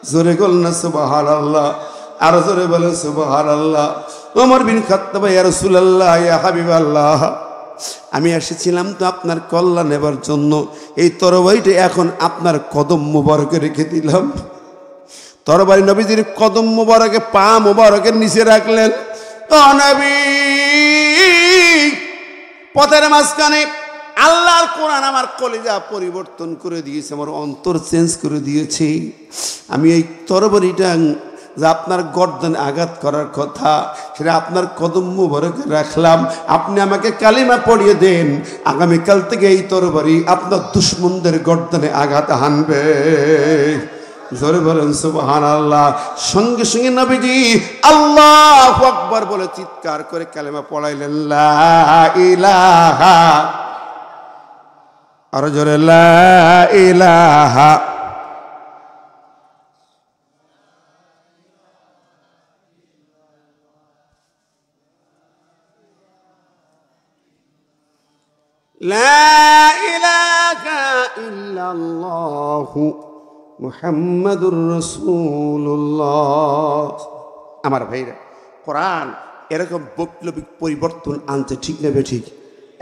জোরে বলেন না সুবহানাল্লাহ, আর জোরে বলেন সুবহানাল্লাহ। ওমর বিন খাত্তাব, ইয়া রাসূলুল্লাহ, ইয়া হাবিবাল্লাহ, আমি এসেছিলাম তো আপনার কল্যাণ নেবার জন্য। এই তরবারিটা এখন আপনার কদম মোবারকে রেখে দিলাম। তরবারি নবীজির কদম মোবারকে, পা মোবারকের নিচে রাখলেন। ও নবী, পথের মাঝখানে আল্লাহর কোরআন আমার কলিজা পরিবর্তন করে দিয়েছে, আমার অন্তর চেঞ্জ করে দিয়েছে। আমি এই তরবারিটা যা আপনার গর্দনে আঘাত করার কথা, সেটা আপনার কদম মোবারকে রাখলাম। আপনি আমাকে কালিমা পড়িয়ে দেন, আগামীকাল থেকে এই তরবারি আপনার দুশমনদের গর্দনে আঘাত হানবে। জোরে বলেন সুবহানাল্লাহ। সঙ্গে সঙ্গে নবীজি আল্লাহু আকবার বলে চিৎকার করে কালেমা পড়াইলেন, লা ইলাহা আরো জোরে লা ইলাহা লা ইলাহা ইল্লাল্লাহু মুহাম্মাদুর রাসূলুল্লাহ। আমার ভাইরা, কোরআন এরকম বৈপ্লবিক পরিবর্তন আনছে, ঠিক নেবে ঠিক।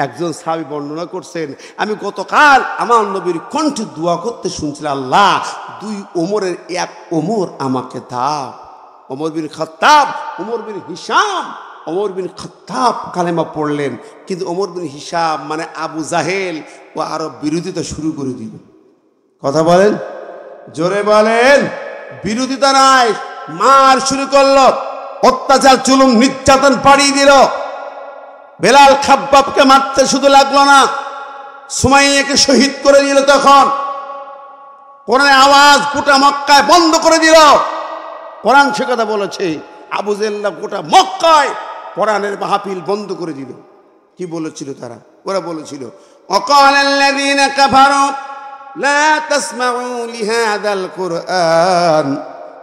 একজন সাহাবী বর্ণনা করছেন, আমি গতকাল আমার নবীর কণ্ঠে দোয়া করতে শুনছিলাম, আল্লাহ 2 ওমরের 1 ওমর আমাকে দাও। ওমর বিন খাত্তাব, ওমর বিন হিশাম। ওমর বিন খাত্তাব কালেমা পড়লেন, কিন্তু ওমর বিন হিশাম মানে আবু জাহেল ও আরো বিরোধিতা শুরু করে দিল। কথা বলেন, জোরে বলেন। বিরোধিতা নাই, মার শুরু করলো, অত্যাচার জুলুম নির্যাতন পাড়িয়ে দিল। বেলাল খাব্বাবকে মারতে শুধু লাগলো না, সুমাইয়াকে শহীদ করে দিল। তখন কোরআনের আওয়াজ গোটা মক্কায় বন্ধ করে দিল। কোরআন সে কথা বলেছে, আবু জেহেল গোটা মক্কায় কোরআনের মাহফিল বন্ধ করে দিল। কি বলেছিল তারা? ওরা বলেছিল, ওয়াকালাল্লাযীনা কাফারু লা তাসমাউ লিহাযাল কুরআন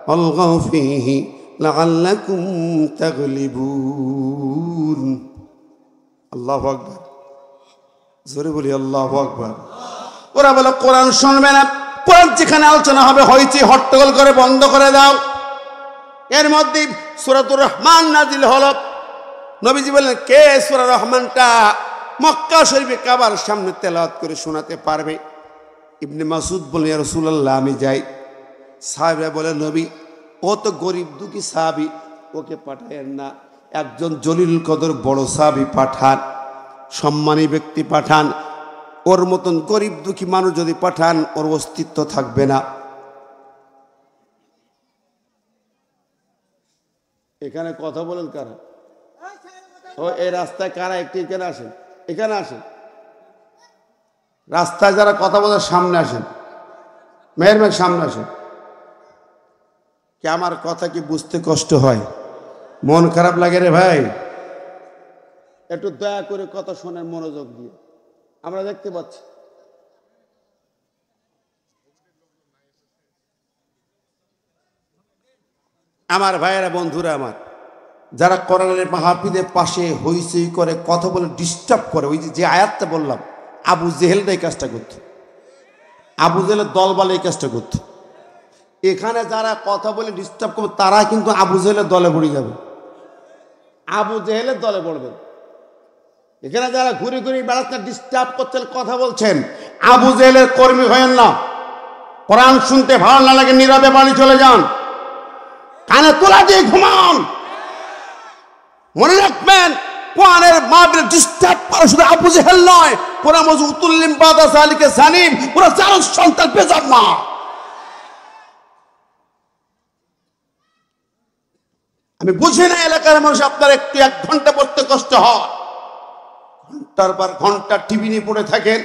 ওয়ালগাউ ফীহি লাআল্লাকুম তাগলিবুন। আল্লাহু আকবার, জোরে বলি আল্লাহু আকবার। ওরা বলে কোরআন শুনবে না, কোরআন যেখানে আলোচনা হবে হইছে হট্টগোল করে বন্ধ করে দাও। এর মধ্যে সূরাতুর রহমান নাজিল হলো। নবীজি বললেন, কে সূরা রহমানটা মক্কা শরীফে কাবার সামনে তেলাওয়াত করে শোনাতে পারবে? ইবনে মাসউদ বললেন, ইয়া রাসূলুল্লাহ আমি যাই। সাহাবীরা বলে, নবী ও তো গরিব দুঃখী সাহাবী, ওকে পাঠায়েন না, একজন জলিল কদর বড় সাহাবী পাঠান, সম্মানী ব্যক্তি পাঠান। ওর মতন গরিব দুঃখী মানুষ যদি পাঠান ওর অস্তিত্ব থাকবে না। এখানে কথা বলেন কারা? ও এই রাস্তায় কারা? একটু এখানে আসেন, এখানে আসেন। রাস্তায় যারা কথা বলার সামনে আসেন, মেহরবান সামনে আসেন। কি আমার কথা কি বুঝতে কষ্ট হয়? মন খারাপ লাগে রে ভাই? একটু দয়া করে কথা শোনেন মনোযোগ দিয়ে। আমরা দেখতে পাচ্ছি আমার ভাইয়েরা, বন্ধুরা আমার, যারা কোরআনের মাহফিলের পাশে হইচই করে কথা বলে ডিস্টার্ব করে, ওই যে আয়াতটা বললাম, আবু জেহেলটা এই কাজটা করত, আবু জেহেলের দলবল এই কাজটা করত। এখানে যারা কথা বলে ডিস্টার্ব করবে তারা কিন্তু আবু জেহেলের দলে পড়ে যাবে, আবু জেহেলের দলে পড়বে। এখানে যারা ঘুরে ঘুরে বেড়াতে ডিস্টার্ব করছেন, কথা বলছেন, আবু জেহেলের কর্মী হয়েন না। কোরআন শুনতে ভালো না লাগে নীরবে বাড়ি চলে যান, কানে তোলা দিয়ে ঘুমান। মনে রাখবেন, কোরআনের মাহফিলে ডিস্টার্ব করা শুধু আবু জেহেল নয়, কোরআন মজু উতুল্লিম বাদা সালিকে জানিম, পুরো জারজ সন্তান বেজার না। আমি বুঝি না এলাকার মানুষ আপনার একটু 1 ঘন্টা পড়তে কষ্ট হয়, ঘন্টার পর ঘন্টা টিভি নিয়ে পড়ে থাকেন,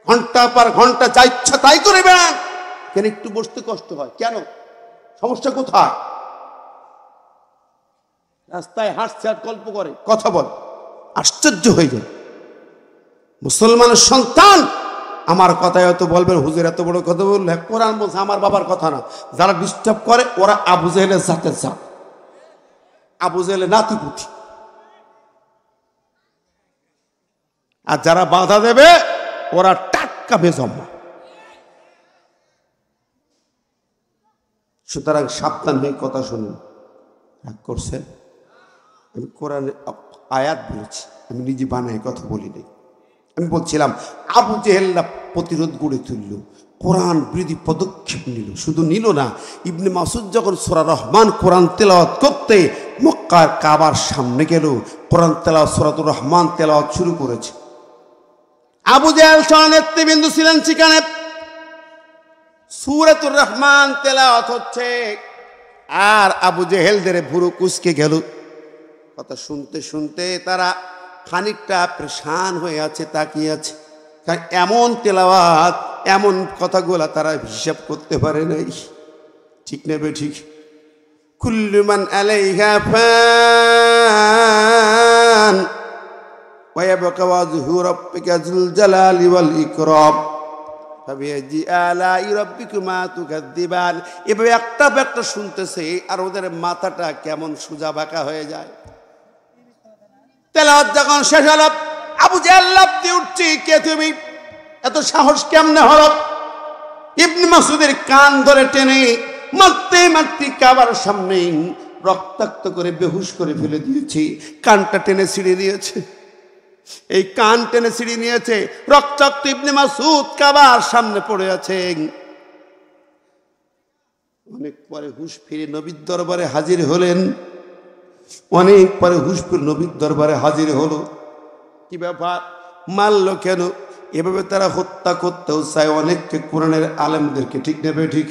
ঘন্টার পর ঘন্টা যা ইচ্ছা তাই করে বেড়ান, কেন একটু বসতে কষ্ট হয়? কেন? সমস্যা কোথায়? রাস্তায় হাঁটছে আর গল্প করে, কথা বল, আশ্চর্য হয়ে যায়। মুসলমানের সন্তান আমার কথায় হয়তো বলবেন, হুজুর এত বড় কথা বললে, কোরআন বলছে আমার বাবার কথা না। যারা ডিস্টার্ব করে ওরা আবু জেহেলের জাতের জাত, আবু জেহেলের নাতিপুতি। আর যারা বাধা দেবে ওরা টাটকা বেজম্মা। সুতরাং সাবধান হয়ে কথা শুনুন। রাগ করছেন? আমি কোরআনে আয়াত বলেছি, আমি নিজে বানাই কথা বলি নাই। আমি বলছিলাম আবু জেহেলরা প্রতিরোধ গড়ে তুলল, কোরআন বিরোধী পদক্ষেপ নিল। শুধু নিল না, ইবনে মাসউদ যখন সূরা রহমান কোরআন তেলাওয়াত করতে মক্কার কাবার সামনে গেল, কোরআন তেলাওয়াত সূরাতুর রহমান তেলাওয়াত শুরু করেছে। আবু জেহেল নেতৃবৃন্দ ছিলেন সেখানে, সূরাতুর রহমান তেলাওয়াত হচ্ছে, আর আবু জেহেলদের ভুরু কুঁচকে গেল। কথা শুনতে শুনতে তারা খানিকটা পেরেশান হয়ে আছে, তাকিয়ে আছে। কারণ এমন তেলাওয়াত, এমন কথাগুলা তারা হিসাব করতে পারে নাই। ঠিক নেবে ঠিক? কুল্লু মান আলাইহা ফান ওয়ায়াবকা ওয়াজহু রাব্বিকা যুল জালালি ওয়াল ইকরাম ফাবিআইয়ি আলাই রাব্বিকুমা তুকাযযিবান। এভাবে একটা একটা শুনতেছে আর ওদের মাথাটা কেমন সোজা বাঁকা হয়ে যায়। তেলাওয়াত যখন শেষ হলো, আবু জাহেল লাফ দিয়ে উঠছে, কে তুমি? এত সাহস কেমনে হলো? ইবনে মাসউদের কান ধরে টেনে মারতে মারতে কাবার সামনে রক্তাক্ত করে বেহুশ করে ফেলে দিয়েছে। কানটা টেনে ছিঁড়ে দিয়েছে, এই কান টেনে ছিঁড়ে নিয়েছে। রক্তাক্ত ইবনে মাসউদ কাবার সামনে পড়ে আছে। অনেক পরে হুঁশ ফিরে নবীর দরবারে হাজির হলেন। অনেক পরে হুঁশ ফিরে নবীর দরবারে হাজির হলো। কি ব্যাপার, মারলো কেন? এভাবে তারা হত্যা করতেও চায় অনেককে, কোরআনের আলেমদেরকে, ঠিক নেবে ঠিক।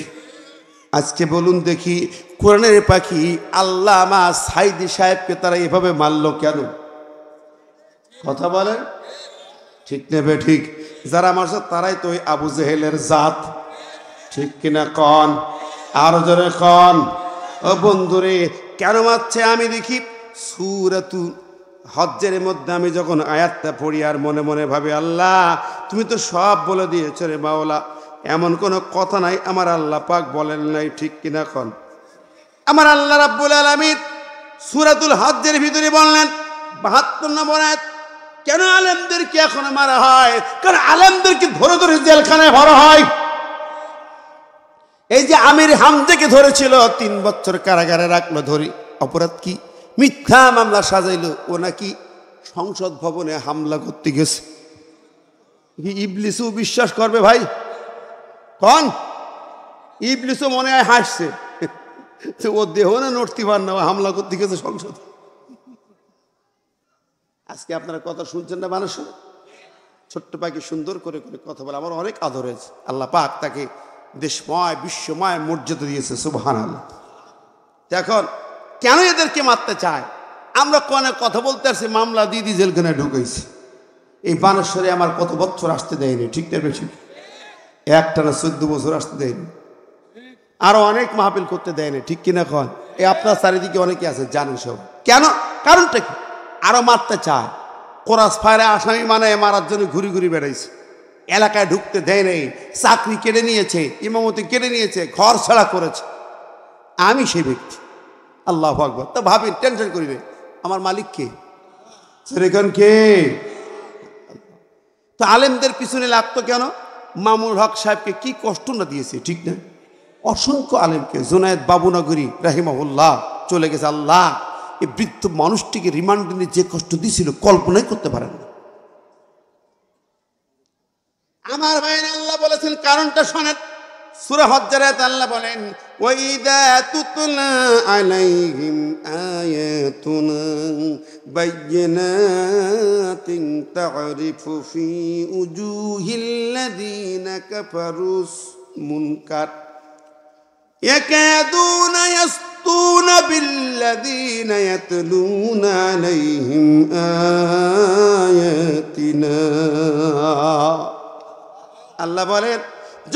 আজকে বলুন দেখি, কোরআনের পাখি আল্লামা সাইদি সাহেবকে তারা এভাবে মারলো কেন? কথা বলেন, ঠিক নেবে ঠিক। যারা মারছে তারাই তো ওই আবু জেহেলের জাত, ঠিক কিনা কন? আরো জোরে কন। ও বন্ধুরে, কেন মারছে আমি দেখি। সূরাতুল হজ্জের মধ্যে আমি যখন আয়াতটা পড়ি আর মনে মনে ভাবি, আল্লাহ তুমি তো সব বলে দিয়েছ রে মাওলা, এমন কোনো কথা নাই আমার আল্লাহ পাক বলেন নাই, ঠিক কিনা কন? আমার আল্লাহ রাব্বুল আলামিন সূরাতুল হজ্জের ভিতরে বললেন ৭২ নম্বর আয়াত, কেন আলেমদেরকে এখন মারা হয়? কারণ আলেমদেরকে ধরে ধরে জেলখানায় ভরা হয়। এই যে আমির হামজাকে ধরেছিল, ৩ বছর কারাগারে রাখলো ধরি। অপরাধ কি? মিথ্যা মামলা সাজাইল। ও নাকি সংসদ ভবনে হামলা করতে গেছে। ইবলিসও বিশ্বাস করবে ভাই? কন, ইবলিসও মনে হয় হাসছে, ও দেহ না নড়তে পার না, হামলা করতে গেছে সংসদ। আজকে আপনারা কথা শুনছেন না মানুষের? ছোট্ট পাখি সুন্দর করে করে কথা বলে, আমার অনেক আদর হয়েছে। আল্লাহ পাক তাকে দেশময় বিশ্বময় মর্যাদা দিয়েছে, সুবহানাল্লাহ। এখন কেন এদেরকে মারতে চায়? আমরা কোনে কথা বলতে আসছি, মামলা দিয়ে দিয়ে জেলখানায় ঢুকাইছি। এই বানেশ্বরে আমার কত বছর আসতে দেয়নি, ঠিক না বেশি? একটানা 14 বছর আসতে দেয়নি, আরো অনেক মাহফিল করতে দেয়নি, ঠিক কিনা কন? এই আপনার চারিদিকে অনেকে আছে, জানেন সব। কেন? কারণটা কি? আরো মারতে চায়। কোরাস ফায়ারে আসামি মানে মারার জন্য ঘুরি ঘুরি বেড়াইছে, এলাকায় ঢুকতে দেয় নেই, চাকরি কেড়ে নিয়েছে, ইমামতি কেড়ে নিয়েছে, ঘর ছাড়া করেছে। আমি সেই ব্যক্তি। আল্লাহু আকবার। তা ভাবি, টেনশন করিবে, আমার মালিক কে? সেরেখান কে? তো আলেমদের পিছনে লাগতো কেন? মামুনুল হক সাহেবকে কি কষ্ট না দিয়েছে, ঠিক না? অসংখ্য আলেমকে, জুনায়েদ বাবুনগরী রাহিমাহুল্লাহ চলে গেছে। আল্লাহ এই বৃদ্ধ মানুষটিকে রিমান্ডে নিয়ে যে কষ্ট দিয়েছিল কল্পনাই করতে পারেন না। আমার ভাইয়ের আল্লাহ বলেছেন, কারণটা শোনেন। সূরা হজ্জের আয়াতে আল্লাহ বলেন, ওয়াইদা তুতলা আলাইহিম আয়াতুনা বায়্যিনাতিন তা'রিফু ফি উজুহিল্লাযীনা কাফারুস মুনকার ইয়াকাদুনা ইয়াসতুনা বিল্লাযীনা ইয়াতলুনা আলাইহিম আয়াতিনা। আল্লাহ বলেন,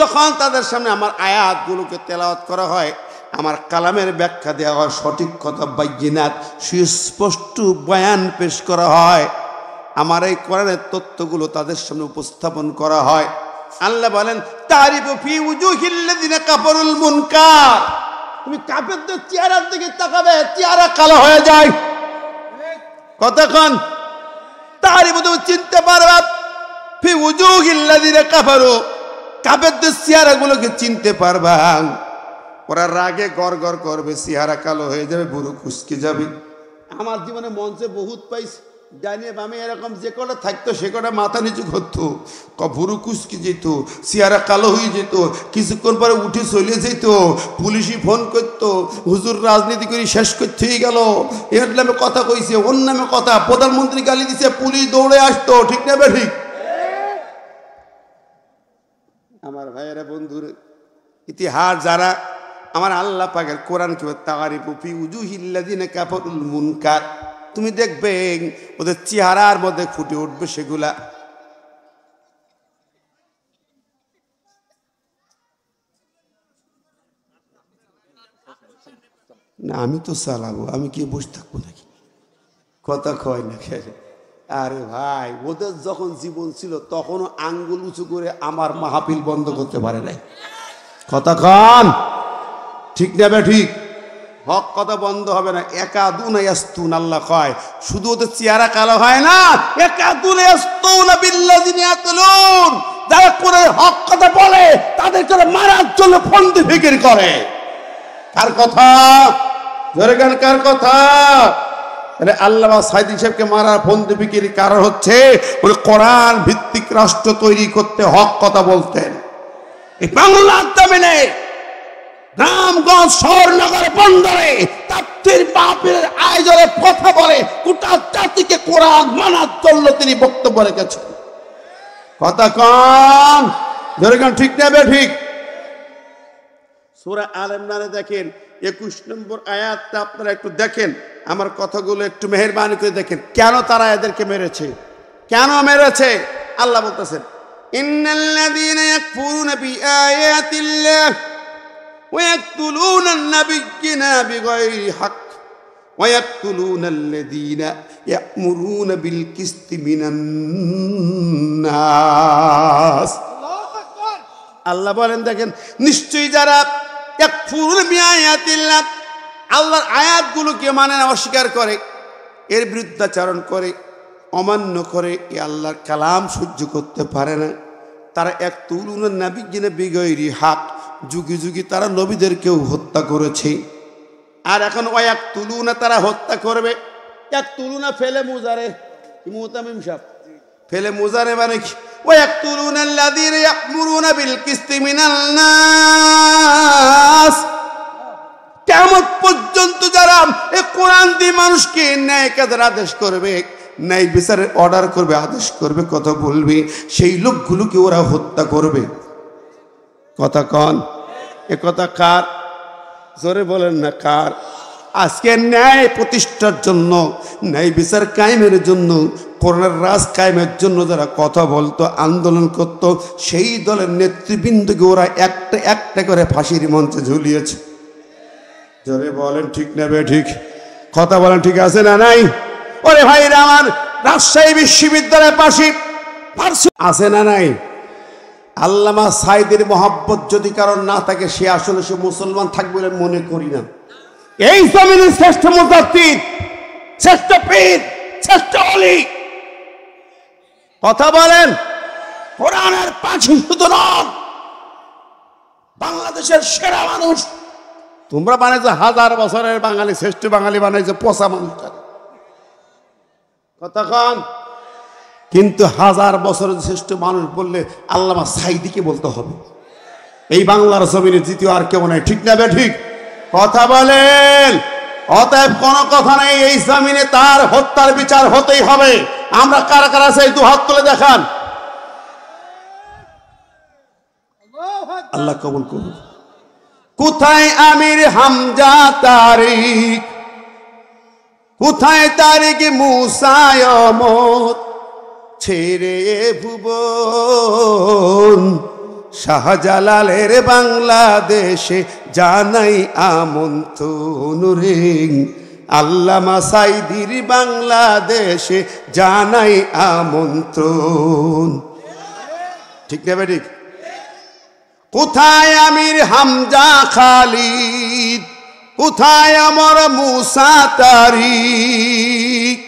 যখন তাদের সামনে আমার আয়াতগুলোকে তেলাওয়াত করা হয়, আমার কালামের ব্যাখ্যা দেওয়া হয়, সঠিক কথা বায়্যিনাত সুস্পষ্ট বয়ান পেশ করা হয়, আমার এই কোরআনের তথ্যগুলো তাদের সামনে উপস্থাপন করা হয়। আল্লাহ বলেন, তারিফু ফি উজুহিল্লাযিনা কাফারুল মুনকার। তুমি কাফেরদের চেহারার দিকে তাকাবে, চেহারা কালো হয়ে যায়। কতক্ষণ? তারিফু, তুমি চিনতে পারবে, ফি উজুহিল্লাযিনা কাফারু, কাফেরদের চেহারাগুলোকে চিনতে পারবা। ওরা রাগে গড় গড় করবে, চেহারা কালো হয়ে যাবে, বুড়ো কুচকে যাবে। আমার জীবনে মঞ্চে বহুত পাইছি, ডাইনে বামে এরকম যে কটা থাকতো সে কটা মাথা নিচু করতো, ভুরু কুচকে যেত, চেহারা কালো হয়ে যেত, কিছুক্ষণ পরে উঠে চলে যেত, পুলিশই ফোন করতো, হুজুর রাজনীতি করে শেষ করতে হয়ে গেল, এর নামে কথা কইছে, ওর নামে কথা, প্রধানমন্ত্রী গালি দিছে, পুলিশ দৌড়ে আসতো, ঠিক না ঠিক? আমার ভাইয়েরা, বন্ধুরা, ইতিহাস যারা আমার আল্লাহ পাকের কোরআন কি তারিফু ফি উজুহিল্লাযিনা কাফারুল মুনকার, তুমি দেখবে ওদের চেহারার মধ্যে ফুটে উঠবে সেগুলা। না আমি তো চালাবো, আমি কি বসে থাকবো নাকি? কথা কয় না খেলে। আরে ভাই, ওদের যখন জীবন ছিল তখনও আঙ্গুল উঁচু করে আমার মাহফিল বন্ধ করতে পারে নাই। কতক্ষণ ঠিক নেবে ঠিক, হক কথা বন্ধ হবে না। একাদুনা ইয়াস্তুন, আল্লাহ কয় শুধু ওদের চেহারা কালো হয় না, একাদুনা ইয়াস্তুনা বিল্লাযিনা ইয়াতলুন, যারা করে হক কথা বলে তাদেরকে মারার জন্য ফন্দি ফিকির করে। কার কথা? জোরে গান, কার কথা? আল্লামা সাইদি সাহেবকে মারার ফন্দি ফিকির কারণ হচ্ছে উনি কোরআন ভিত্তিক রাষ্ট্র তৈরি করতে হক কথা বলতেন। এই বাংলার জমিনে গ্রামগঞ্জ শহর নগর বন্দরে তাফসীর মাহফিলের আয়োজনে কথা বলে গোটা জাতিকে কোরআন মানার জন্য তিনি বক্তব্য রেখেছেন। কথা কম, জোরে গান, ঠিক নেবে ঠিক। সূরা আল ইমরানে দেখেন 21 নম্বর আয়াতটা আপনারা একটু দেখেন, আমার কথাগুলো একটু মেহেরবানি করে দেখেন। কেন তারা এদেরকে মেরেছে, কেন মেরেছে? আল্লাহ বলতেছেন, ইন্নাল্লাযীনা ইয়াকফুরুনা বিআয়াতিল্লাহ ওয়া ইয়াকতুলুনান নাবিয়্যিনা বিগাইরি হক ওয়া ইয়াকতুলুনাল্লাযীনা ইয়া'মুরুনা বিল কিসতি মিনান নাস। আল্লাহ বলেন দেখেন, নিশ্চয়ই যারা ইয়াকফুরুনা বিআয়াতিল্লাহ, আল্লাহর আয়াতগুলোকে মানে না, অস্বীকার করে, এর বিরুদ্ধাচরণ করে, অমান্য করে, এ আল্লাহর কালাম সহ্য করতে পারে না, তারা ইয়াকতুলুনান নাবিয়্যিনা বিগাইরি হক, যুগে যুগে তারা নবীদেরকেও হত্যা করেছে। আর এখন ওয়ায়াকতুলুনা, তারা হত্যা করবে। ইয়াকতুলুনা ফেলে মুজারে, মুতামিম সাহেব ফেলে মুজারে মানে কি? ওয়ায়াকতুলুনাল্লাযীনা ইয়া'মুরুনা বিল কিসতি মিনান নাস, কিয়ামত পর্যন্ত যারা এই কোরআন দিয়ে মানুষকে ন্যায় কাজের আদেশ করবে, ন্যায় বিচারের অর্ডার করবে, আদেশ করবে, কথা বলবে, সেই লোকগুলোকে ওরা হত্যা করবে। কথা কন, এ কথা কার? জোরে বলেন না কার? আজকে ন্যায় প্রতিষ্ঠার জন্য, ন্যায় বিচার কায়েমের জন্য, কোরআনের রাজ কায়েমের জন্য যারা কথা বলতো, আন্দোলন করত, সেই দলের নেতৃবৃন্দকে ওরা একটা একটা করে ফাঁসির মঞ্চে ঝুলিয়েছে। জোরে বলেন ঠিক নেবে ঠিক, কথা বলেন ঠিক আছে না নাই? ওরে ভাইরা আমার, রাজশাহী বিশ্ববিদ্যালয়ের পাশে আছে না নাই? আল্লামা সাইদের মহব্বত যদি কারণ না থাকে, সে আসলে সে মুসলমান থাকবে বলে মনে করি না। এই জমিনের শ্রেষ্ঠ মুজাদ্দিদ, শ্রেষ্ঠ পীর, শ্রেষ্ঠ ওলি, কথা বলেন, কোরআনের পাখি শুধু নন, বাংলাদেশের সেরা মানুষ। তোমরা বানাইছো 1000 বছরের বাঙালি, শ্রেষ্ঠ বাঙালি বানাইছো পচা মানুষটা, কথা কন। কিন্তু 1000 বছরের শ্রেষ্ঠ মানুষ বললে আল্লামা সাইদিকে বলতে হবে। এই বাংলার জমিনে দ্বিতীয় আর কেউ নাই, ঠিক না বে ঠিক? কথা বলেন। অতএব কোনো কথা নেই, এই জমিনে তার হত্যার বিচার হতেই হবে। আমরা কারা কারা সেই দুহাত তুলে দেখান, আল্লাহ কবুল করুন। কোথায় আমির হামজা তারিক, কোথায় তারিক মুসা ওমর, ছেড়ে ভুবন শাহজালালের বাংলাদেশে জানাই আমন্ত্রণ রে, আল্লামা সাইদির বাংলাদেশে জানাই আমন্ত্রণ, ঠিক না ঠিক? কোথায় আমির হামজা খালিদ, কোথায় আমার মুসা তারিক,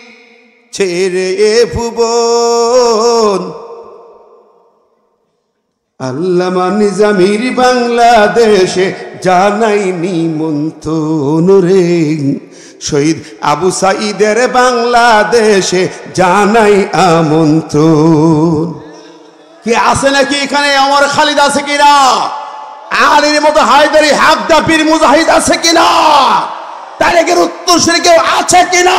ছেড়ে ভুবন আল্লামা নিজামীর বাংলাদেশে জানাই নিমন্ত্রণ রে, শহীদ আবু সাঈদের বাংলাদেশে জানাই আমন্ত্রণ। কি আছে নাকি এখানে? আমার খালিদ আছে কিনা? আলীর মতো হায়দারি হাকদা পীর মুজাহিদ আছে কিনা? তারেকের উত্তরসূরি কেউ আছে কিনা?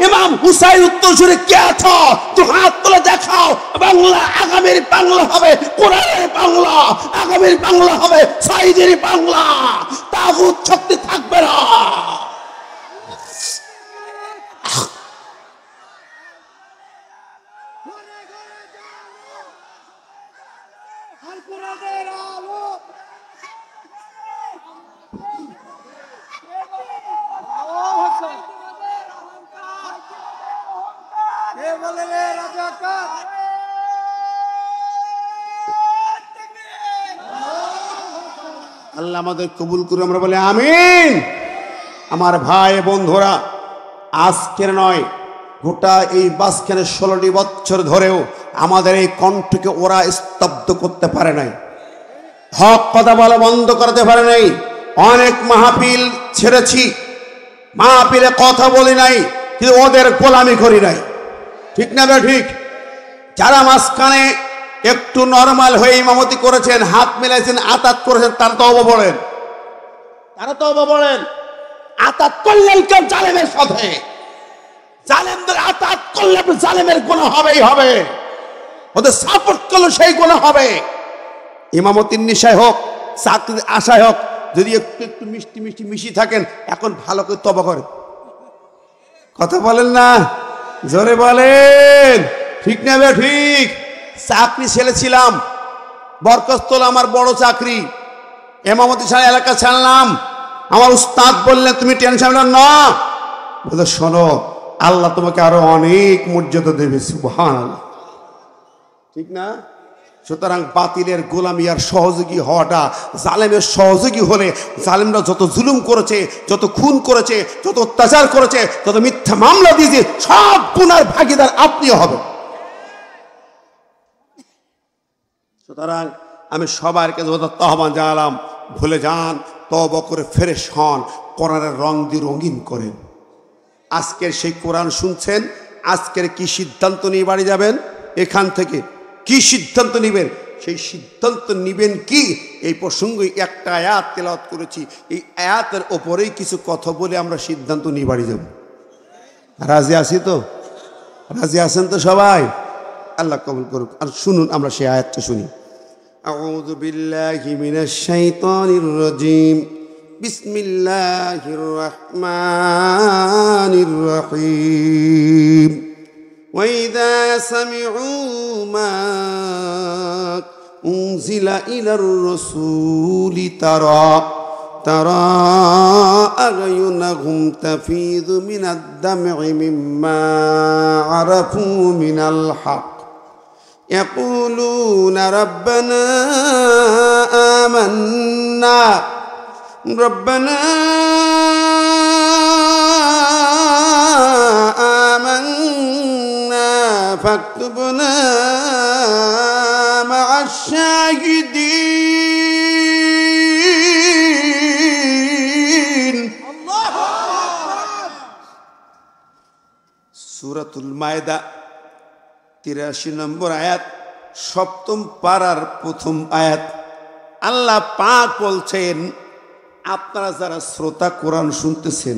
ইমাম হুসাইন উত্তরসূরি কে আছো? তো হাত তুলে দেখাও। বাংলা আগামীর বাংলা হবে কোরআনের বাংলা, আগামীর বাংলা হবে সাইদের বাংলা, তাগুত শক্তি থাকবে না। কে বলে আল্লাহ আমাদের কবুল করে, আমরা বলি আমিন। আমার ভাই বন্ধুরা, আজকের নয়, গোটা এই মাঝখানে 16টি বছর ধরেও আমাদের এই কণ্ঠকে ওরা স্তব্ধ করতে পারে নাই, হক কথা বলা বন্ধ করতে পারে নাই। অনেক মাহফিল ছেড়েছি, মাহফিলে কথা বলি নাই, কিন্তু ওদের গোলামি করি নাই। ঠিক না ঠিক? যারা মাঝখানে একটু নরমাল হয়ে ইমামতি করেছেন, হাত মিলাইছেন, আতাত করেছেন, তারা তওবা বলেন, তারা তওবা বলেন। আতাত করলেন কেউ জালেমের সাথে, জালেমদের আতাত করলে জালেমের গুনাহ হবেই হবে, ওদের সাপোর্ট করলে সেই গুনাহ হবে। ইমামতির নেশায় হোক, চাকরির আশায় হোক, যদি একটু একটু মিষ্টি মিষ্টি মিশি থাকেন, এখন ভালো করে তওবা করেন। কথা বলেন না, জোরে বলেন। ঠিক না বে ঠিক? চাকরি ছেড়েছিলাম, বরখাস্ত আমার বড় চাকরি, ইমামতি ছাড়া এলাকা ছাড়লাম। আমার উস্তাদ বললেন তুমি টেনশন না, বলে শোনো, আল্লাহ তোমাকে আরো অনেক মর্যাদা দেবে, সুবহানাল্লাহ। ঠিক না? সুতরাং বাতিলের গোলামি আর সহযোগী হওয়াটা, জালেমের সহযোগী হলে জালেমরা যত জুলুম করেছে, যত খুন করেছে, যত অত্যাচার করেছে, যত মিথ্যা মামলা দিয়েছে, সব গুনার ভাগীদার আপনিও হবেন। সুতরাং আমি সবার কাছে আহ্বান জানালাম, ভুলে যান, তওবা করে ফ্রেশ হন, কোরআনের রং দিয়ে রঙিন করেন। আজকের সেই কোরআন শুনছেন, আজকের কি সিদ্ধান্ত নিয়ে বাড়ি যাবেন, এখান থেকে কি সিদ্ধান্ত নেবেন, সেই সিদ্ধান্ত নেবেন কি, এই প্রসঙ্গে একটা আয়াত তেলাওয়াত করেছি, এই আয়াতের ওপরেই কিছু কথা বলে আমরা সিদ্ধান্ত নিয়ে বাড়ি যাব। রাজি আছি তো? রাজি আছেন তো সবাই? আল্লাহ কবুল করুক। আর শুনুন, আমরা সেই আয়াতটা শুনি। আউযু বিল্লাহি মিনাশ শাইতানির রাজীম, বিসমিল্লাহির রহমানির রহিম। وإذا سمعوا ما أنزل إلى الرسول ترى أعينهم تفيض من الدمع مما عرفوا من الحق يقولون ربنا آمنا فاكتبنا مع الشاهدين। সূরাতুল মায়েদা 83 নম্বর আয়াত, সপ্তম পারার প্রথম আয়াত। আল্লাহ পাক বলছেন, আপনারা যারা শ্রোতা কোরআন শুনতেছেন,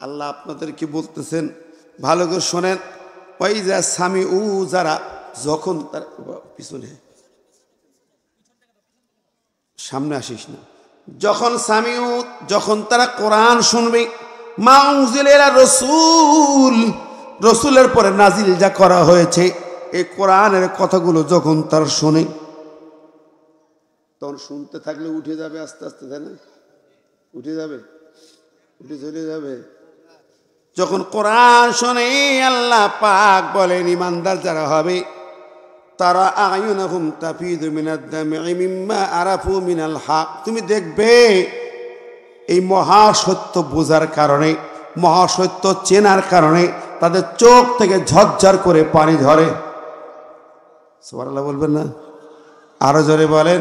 আল্লাহ আপনাদেরকে বলতেছেন, ভালো করে শোনেন। ওই যা স্বামী উ, যারা যখন তার পিছনে সামনে আসিস না, যখন স্বামী উ, যখন তারা কোরআন শুনবে, মা উনজিলা রসুল, রসুলের পরে নাজিল যা করা হয়েছে, এই কোরআনের কথাগুলো যখন তার শোনে, তখন শুনতে থাকলে উঠে যাবে আস্তে আস্তে, তাই না? উঠে যাবে, উঠে চলে যাবে। যখন কোরআন শোনে, আল্লাহ পাক বলেন, ইমানদার যারা হবে, তারা আয়ুনহুম তাফিদু মিনাদ দাম'i মিম্মা আরাফু মিনাল হক। তুমি দেখবে এই মহাসত্য বোঝার কারণে, মহাসত্য চেনার কারণে তাদের চোখ থেকে ঝরঝর করে পানি ঝরে। সুবহানাল্লাহ বলবেন না? আরো জোরে বলেন।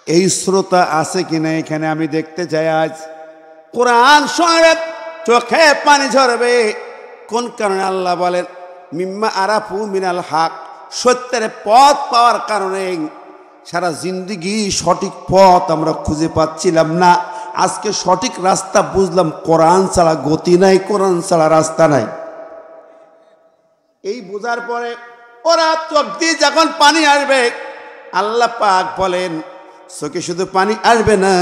এই শ্রোতা আছে কিনা এখানে? আমি দেখতে চাই আজ। কোরআন শুনবে, চোখে পানি ঝরবে। কোন কারণে? আল্লাহ বলেন, মিম্মা আরাফু মিনাল হক, সত্যের পথ পাওয়ার কারণে। সারা জিন্দেগি সঠিক পথ আমরা খুঁজে পাচ্ছিলাম না, আজকে সঠিক রাস্তা বুঝলাম। কোরআন ছাড়া গতি নাই, কোরআন ছাড়া রাস্তা নাই। এই বোঝার পরে ওরা চোখ দিয়ে যখন পানি আসবে, আল্লাহ পাক বলেন, চোখে শুধু পানি আসবে না,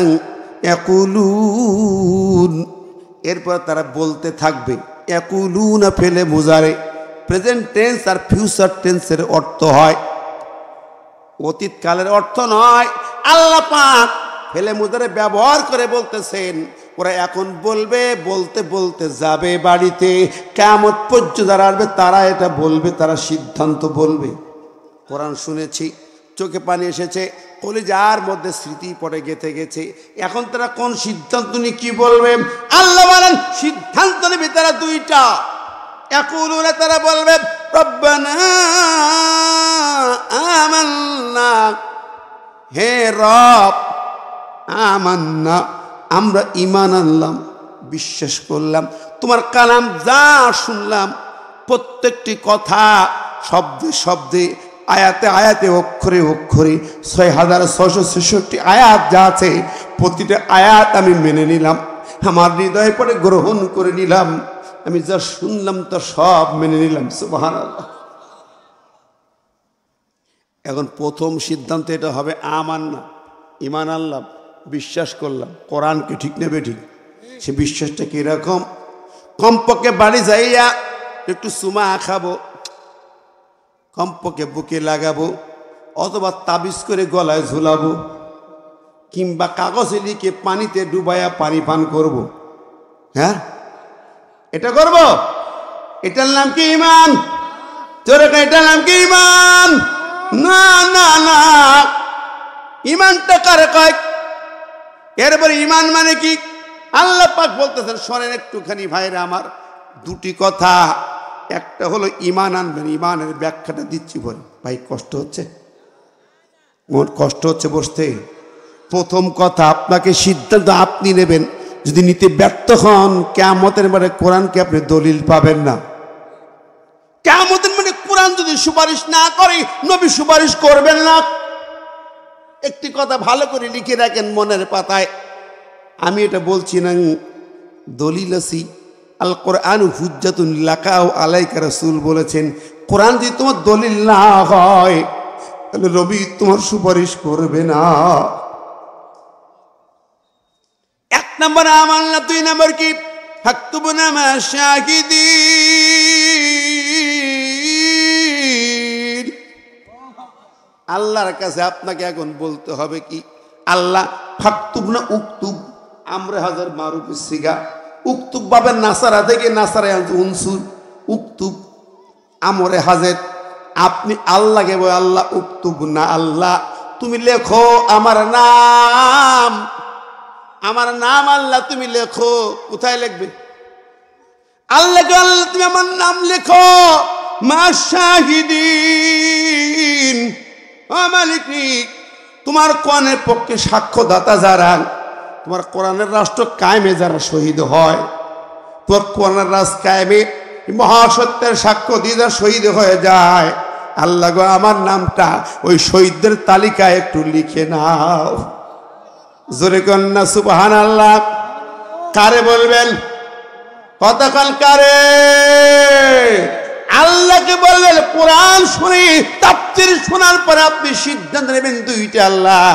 ইয়াকুলুন, এরপর তারা বলতে থাকবে। ইয়াকুলুনা ফেলে মুজারে, প্রেজেন্ট টেন্স আর ফিউচার টেন্সের অর্থ হয়, অতীতকালের অর্থ নয়। আল্লাহ পাক ফেলে মুজারে ব্যবহার করে বলতেছেন, ওরা এখন বলবে, বলতে বলতে যাবে বাড়িতে। কিয়ামত পর্যন্ত যারা আসবে তারা এটা বলবে, তারা সিদ্ধান্ত বলবে। কোরআন শুনেছি, চোখে পানি এসেছে, কলিজার মধ্যে স্মৃতি পড়ে গেঁথে গেছে। এখন তারা কোন সিদ্ধান্ত নিয়ে কি বলবে? আল্লাহ বলেন সিদ্ধান্ত নেবে তারা দুইটা। ইয়াকুলুনা, তারা বলবে রব্বানা আমান্না, হে রব আমান্না, আমরা ঈমান আনলাম, বিশ্বাস করলাম, তোমার কালাম যা শুনলাম প্রত্যেকটি কথা শব্দে শব্দে, আয়াতে আয়াতে, অক্ষরে অক্ষরে 6666 আয়াত যা আছে প্রতিটা আয়াত আমি মেনে নিলাম, আমার হৃদয়ে পড়ে গ্রহণ করে নিলাম, আমি যা শুনলাম তা সব মেনে নিলাম। সুবহানাল্লাহ। এখন প্রথম সিদ্ধান্ত এটা হবে আমান্না, ঈমান আনলাম, বিশ্বাস করলাম কোরআনকে, ঠিক নেবে ঠিক। সে বিশ্বাসটা কিরকম? কমপক্ষে বাড়ি যাইয়া একটু চুমা খাবো, কমপক্ষে বুকে লাগাবো, অথবা তাবিজ করে গলায় ঝুলাবো, কিংবা কাগজে লিখে পানিতে ডুবাইয়া পানি পান করব। হ্যাঁ, এটা করব। এটার নাম কি ঈমান? জোরে কয়, এটার নাম কি ঈমান? না না না, ঈমানটা কারে কয়? এরপরে ঈমান মানে কি? আল্লাহ পাক বলতেছেন, শোনেন একটুখানি ভাইরা আমার, দুটি কথা। একটা হলো ঈমান আনবেন, ঈমানের ব্যাখ্যাটা দিচ্ছি পরে। ভাই কষ্ট হচ্ছে, মোর কষ্ট হচ্ছে বসতে। প্রথম কথা, আপনাকে সিদ্ধান্ত আপনি নেবেন, যদি নিতে ব্যর্থ হন কিয়ামতের মানে কোরআনকে আপনি দলিল পাবেন না। কিয়ামতের মানে কোরআন যদি সুপারিশ না করে, নবী সুপারিশ করবেন না। একটি কথা ভালো করে লিখে রাখেন মনের পাতায়, আমি এটা বলছি না, দলিল আছি। আল কোরআন হুজ্জাতুন লাকা ওয়া আলাইকা, রাসূল বলেছেন কোরআন যদি তোমার দলিল না হয় তাহলে নবী তোমার সুপারিশ করবে না। এক নম্বর আমাননা। দুই নম্বর কি? ফাকতুবনা মা শাহিদিন। আল্লাহর কাছে আপনাকে এখন বলতে হবে কি? আল্লাহ ফাকতুবনা, উক্তুব, আমরে হাজার মারুফের সিগা, উক্তুব বাবের নাসারা থেকে নাসারা উনসুর, উক্তুব আমরে হাজের। আপনি আল্লাহকে বলে আল্লাহ উক্তুব না, আল্লাহ তুমি লেখো আমার নাম, আমার নাম আল্লাহ তুমি লেখো। কোথায় লিখবে? আল্লাহকে আল্লাহ তুমি আমার নাম লেখো। মা শাহিদিন, ও মালিক তোমার কোরআনের পক্ষে সাক্ষ্যদাতা যারা, তোমার কোরআনের রাষ্ট্র কায়েমে যারা শহীদ হয়, তোমার কোরআনের রাষ্ট্র কায়েমে মহাসত্যের সাক্ষ্য দিয়ে যারা শহীদ হয়ে যায়, আল্লাহ গো আমার নামটা ওই শহীদদের তালিকায় একটু লিখে নাও। জোরে কন্যা সুবহানাল্লাহ। কারে বলবেন? কতক্ষণ কারে? আল্লাহকে বলবেন। কোরআন শুনে তাফসীর শোনার পরে আপনি সিদ্ধান্ত নেবেন দুইটা, আল্লাহ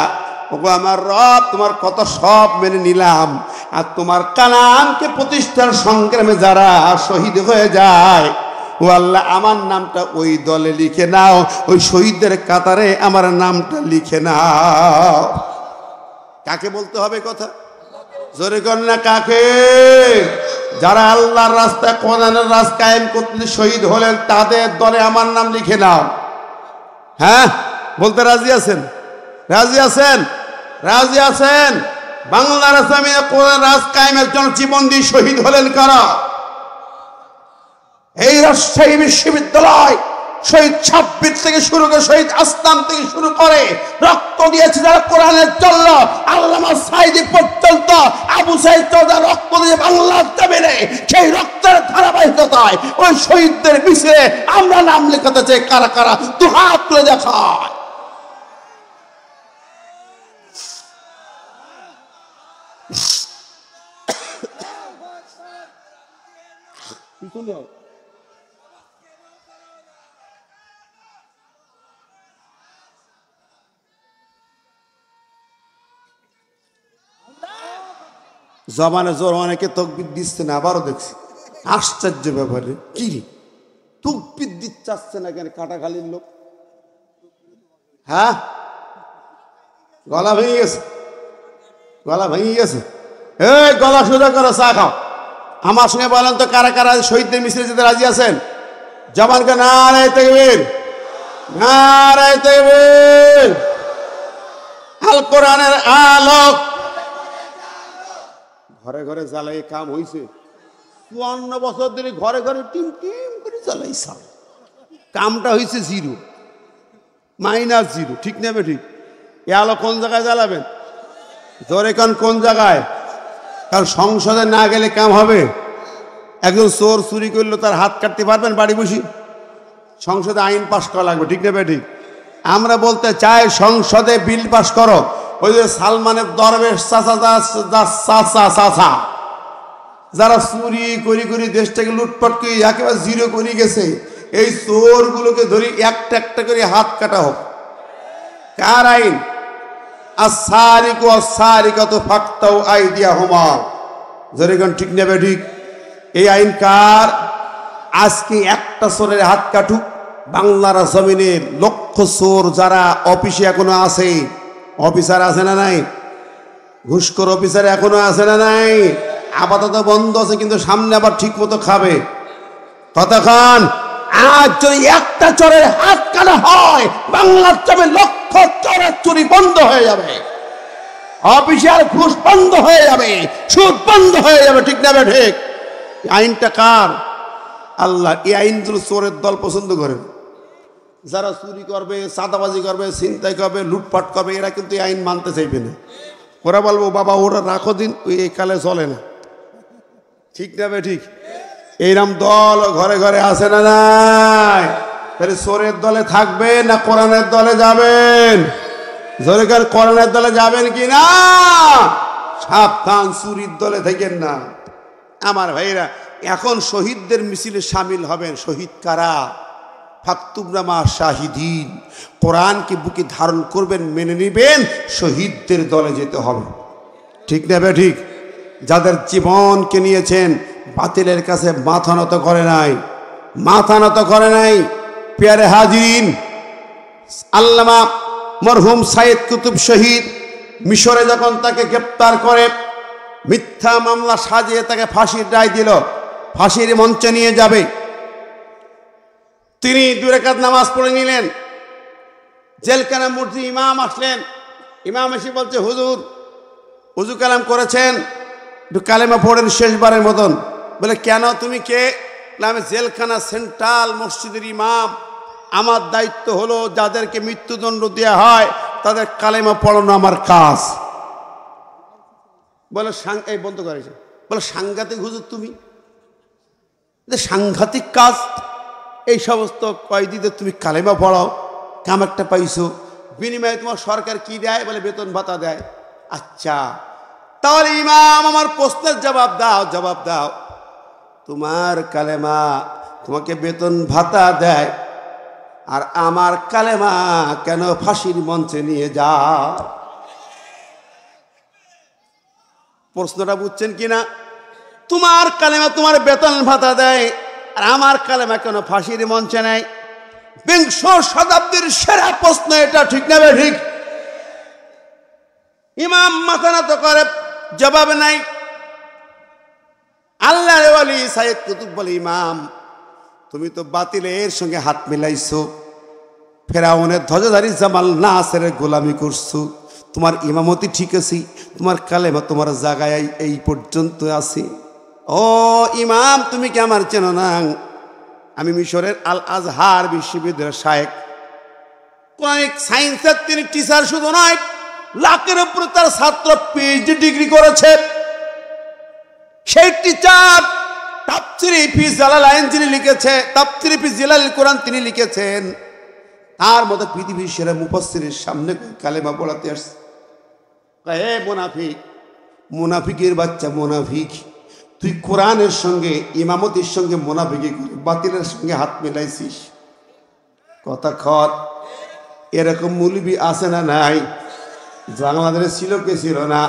ওগো আমার রব তোমার কথা সব মেনে নিলাম, আর তোমার কালামকে প্রতিষ্ঠার সংগ্রামে যারা শহীদ হয়ে যায়, ও আল্লাহ আমার নামটা ওই দলে লিখে নাও, ওই শহীদদের কাতারে আমার নামটা লিখে নাও। কাকে বলতে হবে কথা? জোরে কর না, কাকে? যারা আল্লাহর রাস্তায় কোরআনের রাস্তা কায়েম করতে শহীদ হলেন, তাদের দলে আমার নাম লিখে নাও। হ্যাঁ, বলতে রাজি আছেন? রাজি আছেন? রাজি আছেন? বাংলার আসামিরা কোরআন রাজ কায়েমের জন্য জীবন দিয়ে শহীদ হলেন কারা? এই রাজশাহী বিশ্ববিদ্যালয় শহীদ সাব্বির থেকে শুরু করে শহীদ আসলাম থেকে শুরু করে রক্ত দিয়েছে যারা কোরআনের জন্য, আল্লামা সাঈদী পর্যন্ত, আবু সাঈদ চৌধুরী রক্ত দিয়ে বাংলার জমিনে, সেই রক্তের ধারাবাহিকতায় ওই শহীদদের মিছিলে আমরা নাম লেখাতে চাই। কারা কারা দু হাত তুলে দেখায়। জবানে জোর অনেকে তকবির দিচ্ছে না, আবারও দেখছি আশ্চর্য ব্যাপারে। কি রে তকবির দিচ্ছে না কেন? কাটাখালির লোক। হ্যাঁ, গলা ভেঙে গেছে, গলা ভেঙে গেছে। এই গলা সোজা করো, চা খাও। আমার সঙ্গে বলেন তো কারা কারা শহীদদের মিছিলে যেতে রাজি আছেন? জবানকে নারায়ে তাকবীর, নারায়ে তাকবীর। আল কোরআনের আলোক ঘরে ঘরে জ্বালাই কাম হইছে 54 বছর ধরে ঘরে ঘরে টিম টিম করে জ্বালাইছে কামটা হইছে জিরো -0 ঠিক নেবে ঠিক এ আলো কোন জায়গায় জ্বালাবেন জোরে কোন জায়গায় কারণ সংসদে না গেলে কাম হবে একজন চোর চুরি করলো তার হাত কাটতে পারবেন বাড়ি বসে সংসদে আইন পাশ করা লাগবে ঠিক নেবে ঠিক আমরা বলতে চাই সংসদে বিল পাশ করো ওই যে সালমানের দরবেশ চাচা যারা চুরি করি করি দেশটাকে লুটপাট করে একেবারে জিরো করে গেছে এই চোরগুলোকে ধরি একটা একটা করে হাত কাটা হোক কার আইন আসারিকু আসারিকাতু ফাকতাউ আইদিয়াহুমা জরিগণ ঠিক নেবে ঠিক এই আইন কার আজকে একটা চোরের হাত কাটুক বাংলার জমিনের লক্ষ চোর যারা অফিসে এখনো আছে অফিসার আছে না নাই ঘুষখোর অফিসার এখনো আছে না নাই আপাতত বন্ধ আছে কিন্তু সামনে আবার ঠিক মতো খাবে ততক্ষণ আজ যদি একটা চোরের হাত কাটা হয় বাংলার জমি লক্ষ চোরের চুরি বন্ধ হয়ে যাবে অফিসিয়াল ঘুষ বন্ধ হয়ে যাবে সুদ বন্ধ হয়ে যাবে ঠিক না ঠিক আইনটা কার আল্লাহ এই আইনগুলো চোরের দল পছন্দ করে যারা চুরি করবে চাঁদাবাজি করবে ছিনতাই করবে লুটপাট করবে এরা কিন্তু এই আইন মানতে চাইবে না ওরা বলবো বাবা ওরা রাখো দিন ওই এই কালে চলে না ঠিক না ঠিক এইরকম দল ঘরে ঘরে আসে না নাই তাহলে চোরের দলে থাকবেন না কোরআনের দলে যাবেন জোরে করে কোরআনের দলে যাবেন কি না সাবধান চুরির দলে থাকেন না আমার ভাইরা এখন শহীদদের মিছিলে শামিল হবেন শহীদ কারা ফাকতুবনা মা শাহিদিন কোরআনকে বুকে ধারণ করবেন মেনে নেবেন শহীদদের দলে যেতে হবে ঠিক না বে ঠিক যাদের জীবনকে নিয়েছেন বাতিলের কাছে মাথা নত করে নাই প্যারে হাজিরিন আল্লামা মরহুম সাইদ কুতুব শহীদ মিশরে যখন তাকে গ্রেপ্তার করে মিথ্যা মামলা সাজিয়ে তাকে ফাঁসির রায় দিল ফাঁসির মঞ্চে নিয়ে যাবে তিনি 2 রাকাত নামাজ পড়ে নিলেন জেলখানা মসজিদ ইমাম আসলেন ইমাম এসে বলছে হুজুর ওযু কালাম করেছেন একটু কালেমা পড়েন শেষবারের মতন বলে কেন তুমি কে আমি জেলখানা সেন্ট্রাল মসজিদের ইমাম আমার দায়িত্ব হলো যাদেরকে মৃত্যুদণ্ড দেওয়া হয় তাদের কালেমা পড়ানো আমার কাজ বলে এই বন্ধ করেছে বলে সাংঘাতিক হুজুর তুমি সাংঘাতিক কাজ এই সমস্ত কয়েদিদের তুমি কালেমা পড়াও কামারটা পাইছো বিনিময়ে তোমার সরকার কি দেয় বলে বেতন ভাতা দেয় আচ্ছা তাহলে ইমাম আমার প্রশ্নের জবাব দাও তোমার কালেমা তোমাকে বেতন ভাতা দেয় আর আমার কালেমা কেন ফাঁসির মঞ্চে নিয়ে যায় প্রশ্নটা বুঝছেন কিনা তোমার কালেমা তোমার বেতন ভাতা দেয় আর আমার কালেমা কেন ফাঁসির মঞ্চে নেয় 20 শতাব্দীর সেরা প্রশ্ন এটা ঠিক না ঠিক ইমাম মাথা নত করে জবাব নাই আল্লাহর ওয়ালি সাইদ কুতুব বলে ইমাম তুমি তো বাতিলের সঙ্গে হাত মিলাইছো ফেরাউনের ধ্বজাধারী জামাল নাসেরের গোলামি করছো তোমার ইমামতি ঠিক আছে তোমার কালেমা তোমার জায়গায় এই পর্যন্ত আছে ও ইমাম তুমি কি আমার চেনো না আমি মিশরের আল আজহার বিশ্ববিদ্যালয়ের শায়েখ কোরআনিক সায়েন্সের তিনি টিচার শুধু নয় লাখের উপরে তার ছাত্র পিএইচডি ডিগ্রি করেছে সেই টিচার তাফসীরে ফি জালালাইন যিনি লিখেছে তাফসীরে ফি জিলালিল কোরআন তিনি লিখেছেন তার মতো পৃথিবীর সেরা মুফাসসিরের সামনে কালেমা পড়াতে আসছে হে মুনাফিকের বাচ্চা মুনাফিক তুই কোরআনের সঙ্গে ইমামতির সঙ্গে মুনাফিকি করে বাতিলের সঙ্গে হাত মেলাইছিস কথা খত এরকম মৌলবি আছে না নাই বাংলাদেশে ছিল কে ছিল না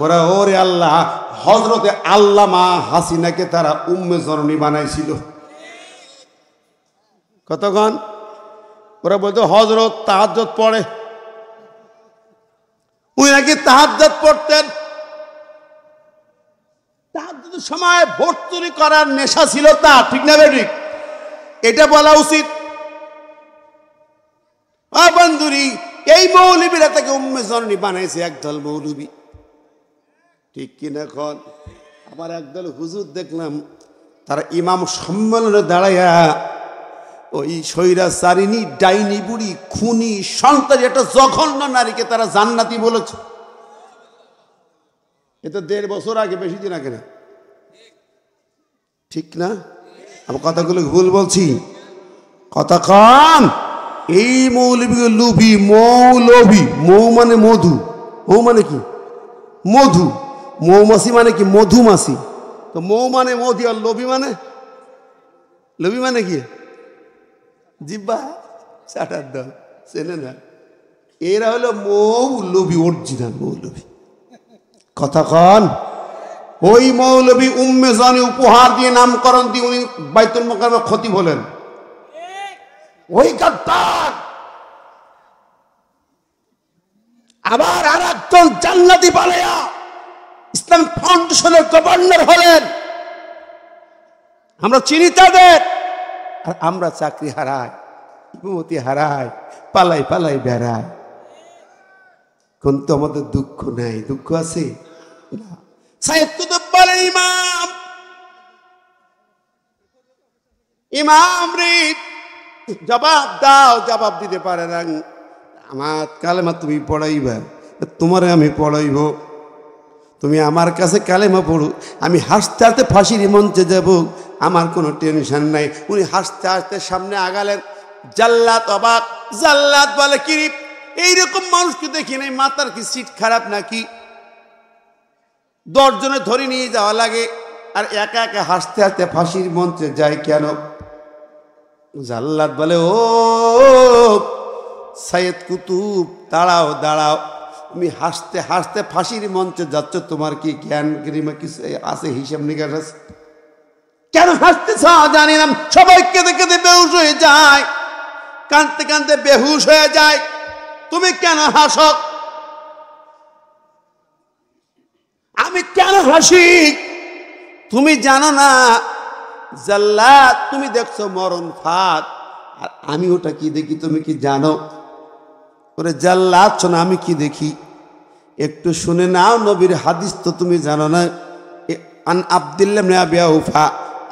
ওরা ওরে আল্লাহ হজরতে আল্লামা হাসিনাকে তারা উম্মে জননী বানাইছিল কতক্ষণ ওরা বলতো হজরত তাহাজ্জুদ পড়ে উনি নাকি তাহাজ্জুদ পড়তেন তাহাজ্জুদের সময় ভোট চুরি করার নেশা ছিল তা ঠিক না ঠিক এটা বলা উচিত বন্ধুরি এই মৌলবীরা তাকে উম্মে জননী বানাইছে, একদল মৌলবী, ঠিক কিনা খন? আবার একদল হুজুর দেখলাম তারা ইমাম সম্মেলনে দাঁড়াইয়া ওই স্বৈরাচারিণী ডাইনি বুড়ি খুনি সন্ত্রাসী একটা জঘন্য নারীকে তারা জান্নাতি বলেছে। এটা 1.5 বছর আগে, বেশি দিন আগে না, ঠিক না? আমি কথাগুলো ভুল বলছি? কথা কম। এই মৌলবী লুবি, মৌলবী, মৌ মানে মধু, মৌ মানে কি? মধু। মৌমাছি মানে কি? মধুমাছি। তো মৌ মানে মধু, আর লবি মানে, লবি মানে কি? জিব্বা চাটার দল, চেনে না? এরা হলো মৌলবী, অরিজিনাল মৌলবী। কথা কন। ওই মৌলবী উম্মে জানি উপহার দিয়ে নামকরণ দিয়ে উনি বাইতুল মুকাররমে খতিব হলেন। ওই গাদ্দার আবার আর একজন জান্নাতি বানায়া ইসলাম ফাউন্ডেশনের গভর্নর হলেন। আমরা চিনি তাদের, আর আমরা চাকরি হারাই, ইমামতি হারাই, পালাই পালাই বেড়াই। কিন্তু আমাদের দুঃখ নাই। দুঃখ আছে না। সাইয়েদ কুতুব বলেন, ইমাম, ইমাম রে জবাব দাও। জবাব দিতে পারে না। আমার কালেমা তুমি পড়াইবা, তোমারে আমি পড়াইব। তুমি আমার কাছে কালেমা পড়ো, আমি হাসতে হাসতে ফাঁসির মঞ্চে যাব, আমার কোনো টেনশন নাই। উনি হাসতে হাসতে সামনে আগালেন। জাল্লাত অবাক। জাল্লাত বলে, কি এইরকম মানুষকে দেখি নাই, মাথার কি সিট খারাপ নাকি? 10 জনে ধরে নিয়ে যাওয়া লাগে, আর একা একা হাসতে হাসতে ফাঁসির মঞ্চে যায় কেন? জাল্লাত বলে, ও সাইয়েদ কুতুব, দাঁড়াও দাঁড়াও, তুমি হাসতে হাসতে ফাঁসির মঞ্চে যাচ্ছ, তোমার কি জ্ঞান গরিমা কিছু আছে, হিসাব নিকাশ আছে? কেন হাসতেছ? জানি না। সবাই কেঁদে কেঁদে বেহুশ হয়ে যায়, কাঁদতে কাঁদতে বেহুশ হয়ে যায়, তুমি কেন হাসো? আমি কেন হাসি তুমি জানো না? জাল্লাত, তুমি দেখছো মরণ ফাঁদ, আর আমি ওটা কি দেখি তুমি কি জানো? ওরে জাল্লাত, শোনো আমি কি দেখি, একটু শুনে নাও। নবীর হাদিস তো তুমি জানো না। আন আব্দুল্লাহ ইবনে আবি আওফা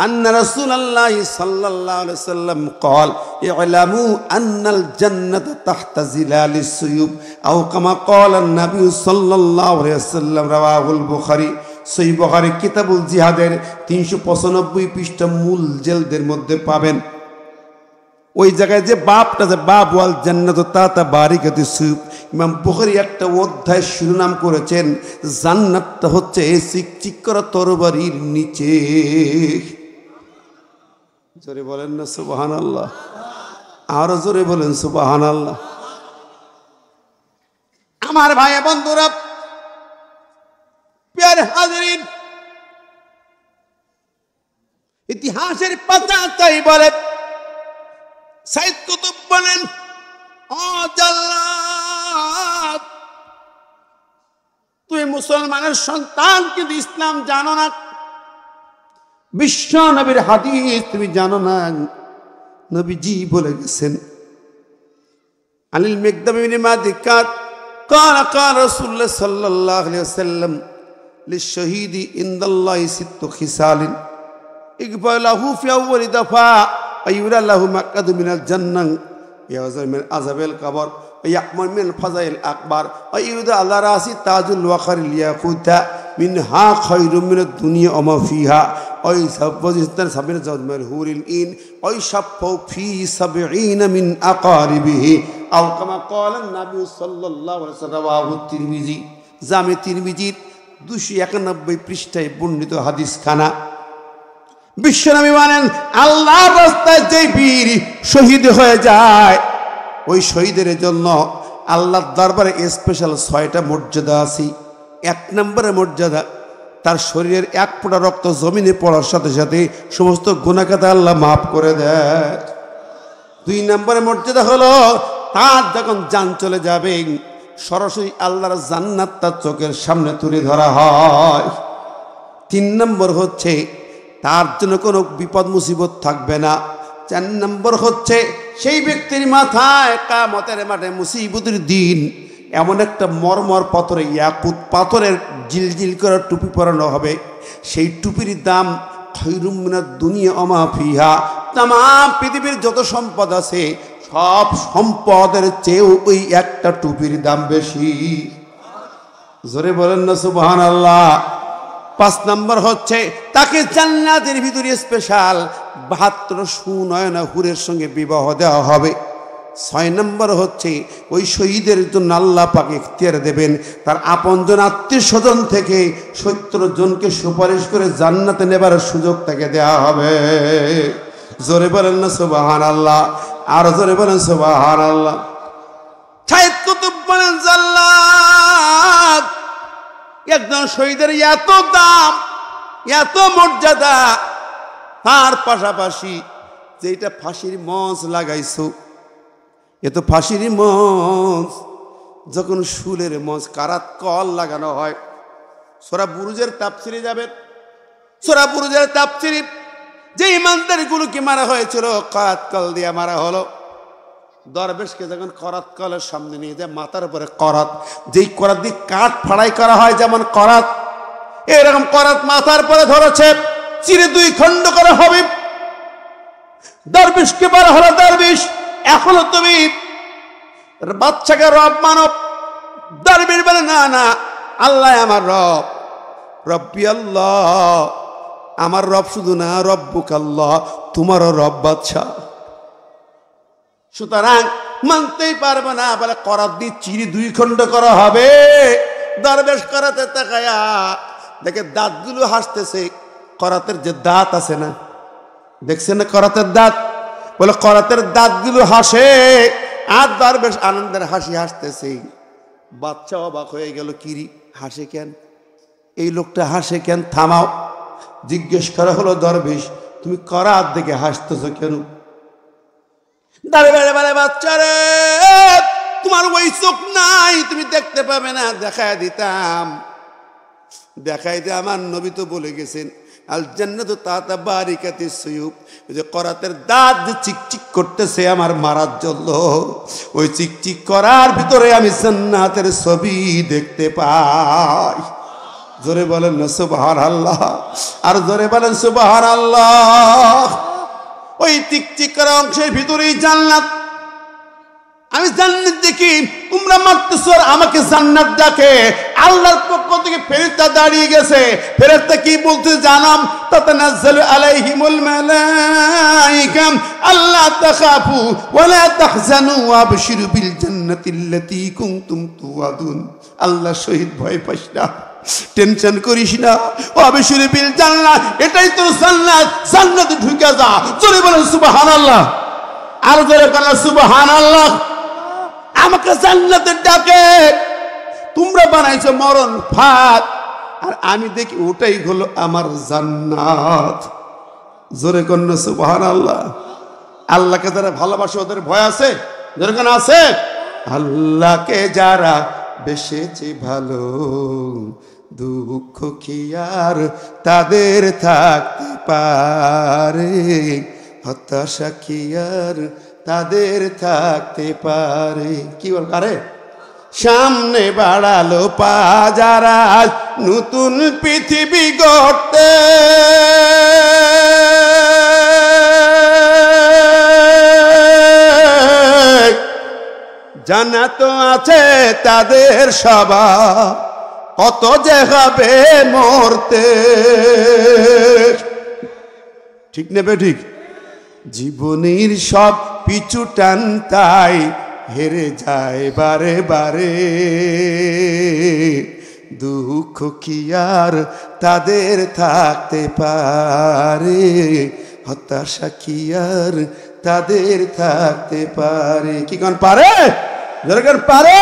আন্না রাসূলুল্লাহ সাল্লাল্লাহু আলাইহি ওয়াসাল্লাম قال اعلموا ان الجنه تحت ظلال السيوف او كما قال النبي صلى الله عليه وسلم رواه البخاري। সহিহ বুখারী কিতাবুল জিহাদের 395 পৃষ্ঠা মূল জেলদের মধ্যে পাবেন। ওই জায়গায় যে বাপটা, যে বাব ওয়াল জান্নাতু তাতা বারিকাতিস সুয়ুফ, ইমাম বুখারী একটা অধ্যায় শিরোনাম করেছেন, জান্নাতটা হচ্ছে এই চিকচিক করা তরবারির নিচে। জোরে বলেন না সুবহানাল্লাহ? আরো জোরে বলেন সুবহানাল্লাহ। আমার ভাই বন্ধুরা, প্রিয় হাজিরিন, ইতিহাসের পাতা তাই বলে। সাইয়েদ কুতুব বলেন, ও জাল্লাত, তুমি মুসলমানের সন্তান, কিন্তু ইসলাম জানো না, বিশ্ব নবীর হাদিস তুমি জানো না। নবীজি বলে গেছেন, আনিল মিকদাম ইবনে মাদিকাত قال قال رسول الله صلى الله عليه وسلم للشهيد عند الله 6 خصال اغفر له في اول دفعه ويرى له مقعد من الجنه يعذر من عذاب القبر ويحمل من الفزع الاكبر ويرى على راس تاج الوقار الياقوت منها خير من الدنيا وما فيها ويسبح سبعين زوج من الحور العين ويشفع في 70 من اقاربه أو كما قال النبي صلى الله عليه وسلم رواه الترمذي। জামে তিরমিজির 291 পৃষ্ঠায় বর্ণিত হাদিস খানা। বিশ্বনবী বলেন, আল্লাহর রাস্তায় যে বীর শহীদ হয়ে যায়, ওই শহীদের জন্য আল্লাহর দরবারে স্পেশাল 6টা মর্যাদা আছে। 1 নম্বরের মর্যাদা, তার শরীরের 1 ফোঁটা রক্ত জমিনে পড়ার সাথে সাথে সমস্ত গুনাহ খাতা আল্লাহ মাফ করে দেয়। 2 নম্বরের মর্যাদা হলো, তার যখন জান চলে যাবে, সরাসরি আল্লাহর জান্নাত তার চোখের সামনে তুলে ধরা হয়। 3 নম্বর হচ্ছে, তার জন্য কোনো বিপদ মুসিবত থাকবে না। 4 নম্বর হচ্ছে, সেই ব্যক্তির মাথায় কিয়ামতের মাঠে মুসিবতের দিন এমন একটা মরমর পাথরে ইয়াকুত পাথরের জিলজিল করা টুপি পরানো হবে। সেই টুপির দাম খায়রুম মিনাদ দুনিয়া ওয়া মা ফিহা, তামাম পৃথিবীর যত সম্পদ আছে সব সম্পদের চেয়েও ওই একটা টুপির দাম বেশি। জোরে বলেন না সুবহানাল্লাহ। 5 নম্বর হচ্ছে তাকে জান্নাতের ভিতরে স্পেশাল 72 সুনয়না হুরের সঙ্গে বিবাহ দেওয়া হবে। 6 নম্বর হচ্ছে ওই শহীদের জন্য আল্লাহ পাক ইখতিয়ার দেবেন তার আপনজন আত্মীয় স্বজন থেকে 70 জনকে সুপারিশ করে জান্নাতে নেবার সুযোগ তাকে দেওয়া হবে। জোরে বলেন না সুবহানাল্লাহ, আর জোরে বলেন সুবহানাল্লাহ। সাইয়েদ কুতুব বলেন জান্নাত একজন শহীদের এত দাম, এত মর্যাদা, তার পাশাপাশি যেটা ফাঁসির মঞ্চ লাগাইছো, এ তো ফাঁসির মঞ্চ। যখন শুলের মঞ্চ কারাত কল লাগানো হয়, সূরা বুরুজের তাফসিরে যাবেন, সূরা বুরুজের তাফসিরে যে ইমানদারগুলোকে মারা হয়েছিল কারাত কল দিয়ে মারা হলো। দরবেশকে যখন করাত কলের সামনে নিয়ে যায়, মাথার উপরে করাত, যেই করাত দিয়ে কাঠ ফাড়াই করা হয় যেমন করাত, এরকম করাত মাথার পরে ধরেছে, চিরে 2 খণ্ড করা হবে। দরবেশকে বলা হলো, দরবেশ এখনো তুমি বাচ্চাকে রব মানব? দরবেশ বলে না না, আল্লাহ আমার রব, রব্বি আল্লাহ, আমার রব শুধু না, রব্বুক আল্লাহ, তোমারও রব বাদশা। সুতরাং মানতেই পারবে না, বলে করাত দিয়ে চিরি 2 খণ্ড করা হবে। দরবেশ করাতে তাকায়া দেখে দাঁতগুলো হাসতেছে। করাতের যে দাঁত আছে না, দেখছেন না করাতের দাঁত, বলে করাতের দাঁতগুলো হাসে, আর দরবেশ আনন্দের হাসি হাসতেছে। বাচ্চা অবাক হয়ে গেল, কিরি হাসে কেন, এই লোকটা হাসে কেন, থামাও। জিজ্ঞেস করা হলো, দরবেশ তুমি করাত দেখে হাসতেছ কেন? দরবেশ বলে, বাচ্চারে তোমার ওই চোখ নাই, তুমি দেখতে পাবে না, দেখায় দিতাম। দেখাই দিয়ে আমার নবী তো বলে গেছেন, আল জান্নাতু তাহতা বারিকাতিস সুয়ুব, যে করাতের দাঁত যে চিকচিক করতেছে আমার মারার জন্য, ওই চিকচিক করার ভিতরে আমি জান্নাতের ছবি দেখতে পাই। জোরে বলেন না সুবহানাল্লাহ, আর জোরে বলেন সুবহানাল্লাহ। ওই চিকচিক করা অংশের ভিতরেই জান্নাত। আমি জান্নাত দেখি, তোমরা মারতেছো আর আমাকে জান্নাত ডাকে। আল্লাহর পক্ষ থেকে ফেরেশতা দাঁড়িয়ে গেছে। ফেরেশতা কি বলতে জানাম, তাতানাজ্জালু আলাইহিমুল মালাইকা আল্লা তাখাফু ওয়া লা তাহজানু ওয়াবশিরু বিল জান্নাতিল্লাতী কুনতুম তুআদুন। আল্লাহ শহীদ ভয় পাইস না, টেনশন করিস না, ওয়াবশিরু বিল জান্নাহ, এটাই তোর জান্নাত, জান্নাতে ঢুকে যা। জোরে বলেন সুবহানাল্লাহ, আর জোরে বলেন সুবহানাল্লাহ। আমাকে জান্নাতের ডাকে, তোমরা বানাইছো মরণ ফাঁদ, আর আমি দেখি ওটাই হলো আমার জান্নাত। জোরে কন্যা সুবহানাল্লাহ। আল্লাহকে যারা ভালোবাসে ওদের ভয় আছে, যেরকম আছে। আল্লাহকে যারা বেসেছে ভালো, দুঃখ কি আর তাদের থাকতে পারে, হতাশা কি আর তাদের থাকতে পারে। কি বল আরে, সামনে বাড়ালো পা যারা নতুন পৃথিবী গড়তে, জানা তো আছে তাদের স্বভাব, কত যে হবে মরতে। ঠিক নেবে ঠিক, জীবনের সব পিছু টান তাই হেরে যায় বারে বারে, দুঃখ কি আর তাদের থাকতে পারে, হতাশা কি আর তাদের থাকতে পারে। কি কোন পারে, যেরকম পারে।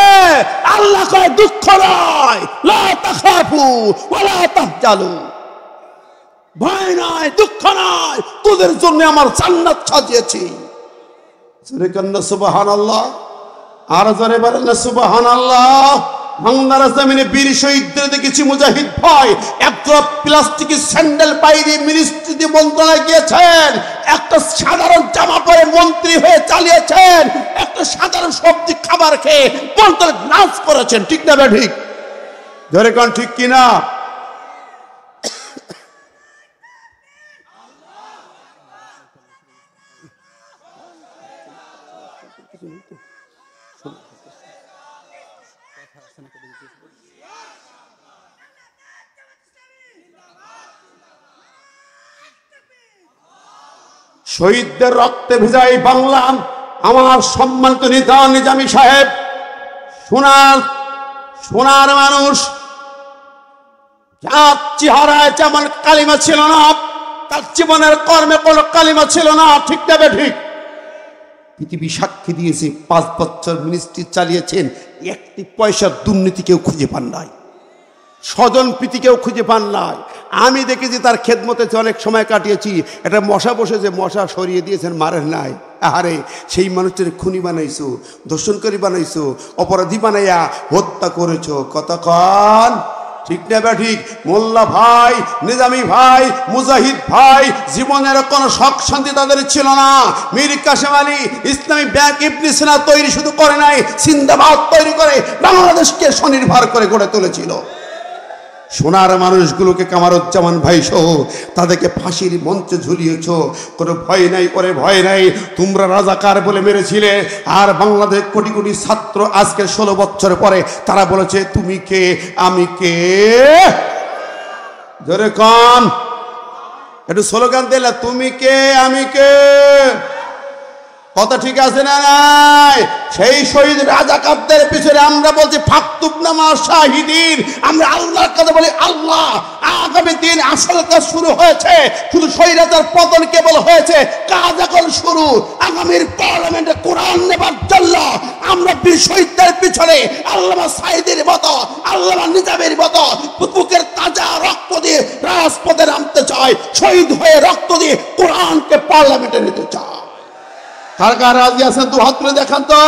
আল্লাহ কয় দুঃখ নয়, লা তাখাফু ওয়া লা তাহজানু, ভয় নয়, দুঃখ নয়, তোদের জন্য আমার জান্নাত সাজিয়েছি। জোরে কন্না সুবহানাল্লাহ, আর জোরে বলেন না সুবহানাল্লাহ। বাংলার জমিনে বীর শহীদদের দেখেছি মুজাহিদ ভাই একটা প্লাস্টিকের স্যান্ডেল পায়ে দিয়ে মিনিস্ট্রি মন্ত্রণালয়ে গিয়েছেন, একটা সাধারণ জামা পরে মন্ত্রী হয়ে চালিয়েছেন, একটা সাধারণ সবজি খাবার খেয়ে মন্ত্রণালয়ে নাচ করেছেন। ঠিক না ঠিক? ধরে কোন ঠিক কিনা? শহীদদের রক্তে ভিজাই বাংলা। আমার সম্মানিত নেতা নিজামী সাহেব, সোনার মানুষ, যার চেহারায় যেমন কালিমা ছিল না, তার জীবনের কর্মে কোনো কালিমা ছিল না। ঠিক না ঠিক? পৃথিবী সাক্ষী দিয়েছে 5 বছর মিনিস্ট্রি চালিয়েছেন, একটি পয়সার দুর্নীতি কেউ খুঁজে পান নাই, স্বজন প্রীতি কেউ খুঁজে পান নাই। আমি দেখেছি তার খেদমতে অনেক সময় কাটিয়েছি। এটা মশা বসেছে, মশা সরিয়ে দিয়েছেন, মারেন নাই। আরে সেই মানুষটার খুনি বানাইছো, ধর্ষণকারী বানাইছো, অপরাধী বানাইয়া হত্যা করেছো। কতক্ষণ? ঠিক না বা ঠিক? মোল্লা ভাই, নিজামী ভাই, মুজাহিদ ভাই জীবনের কোনো শখ শান্তি তাদের ছিল না। মীর কাসেম আলী ইসলামী ব্যাংক ইবনে সিনা তৈরি শুধু করে নাই, সিন্দাবাদ তৈরি করে বাংলাদেশকে স্বনির্ভর করে গড়ে তুলেছিল। সোনার মানুষগুলোকে কামারুজ্জামান ভাই সহ তাদেরকে ফাঁসির মঞ্চে ঝুলিয়েছ, কোনো ভয় নাই, ওরে ভয় নাই। তোমরা রাজাকার বলে মেরেছিলে, আর বাংলাদেশ কোটি কোটি ছাত্র আজকে 16 বছর পরে তারা বলেছে তুমি কে আমি কে। জোরে কন, একটু স্লোগান দিলে, তুমি কে আমি কে। কথা ঠিক আছে না নাই? সেই শহীদ রাজাকারদের পিছনে আমরা বলছি ফাকতুবনামা শাহিদিন। আমরা আল্লাহর কথা বলি, আল্লাহ আগামী দিন আসল কাজ শুরু হয়েছে। শুধু স্বৈরাচার পতন কেবল হয়েছে, কাজ এখন শুরু। আগামীর পার্লামেন্টে কোরআন নেবার জন্য আমরা বীর শহীদদের পিছনে আল্লামা সাইদের মতো, আল্লামা নিজামের মতো বুকের তাজা রক্ত দিয়ে রাজপথে নামতে চাই, শহীদ হয়ে রক্ত দিয়ে কোরআনকে পার্লামেন্টে নিতে চাই। কার কার রাজি আছেন? 2 হাত তুলে দেখান তো।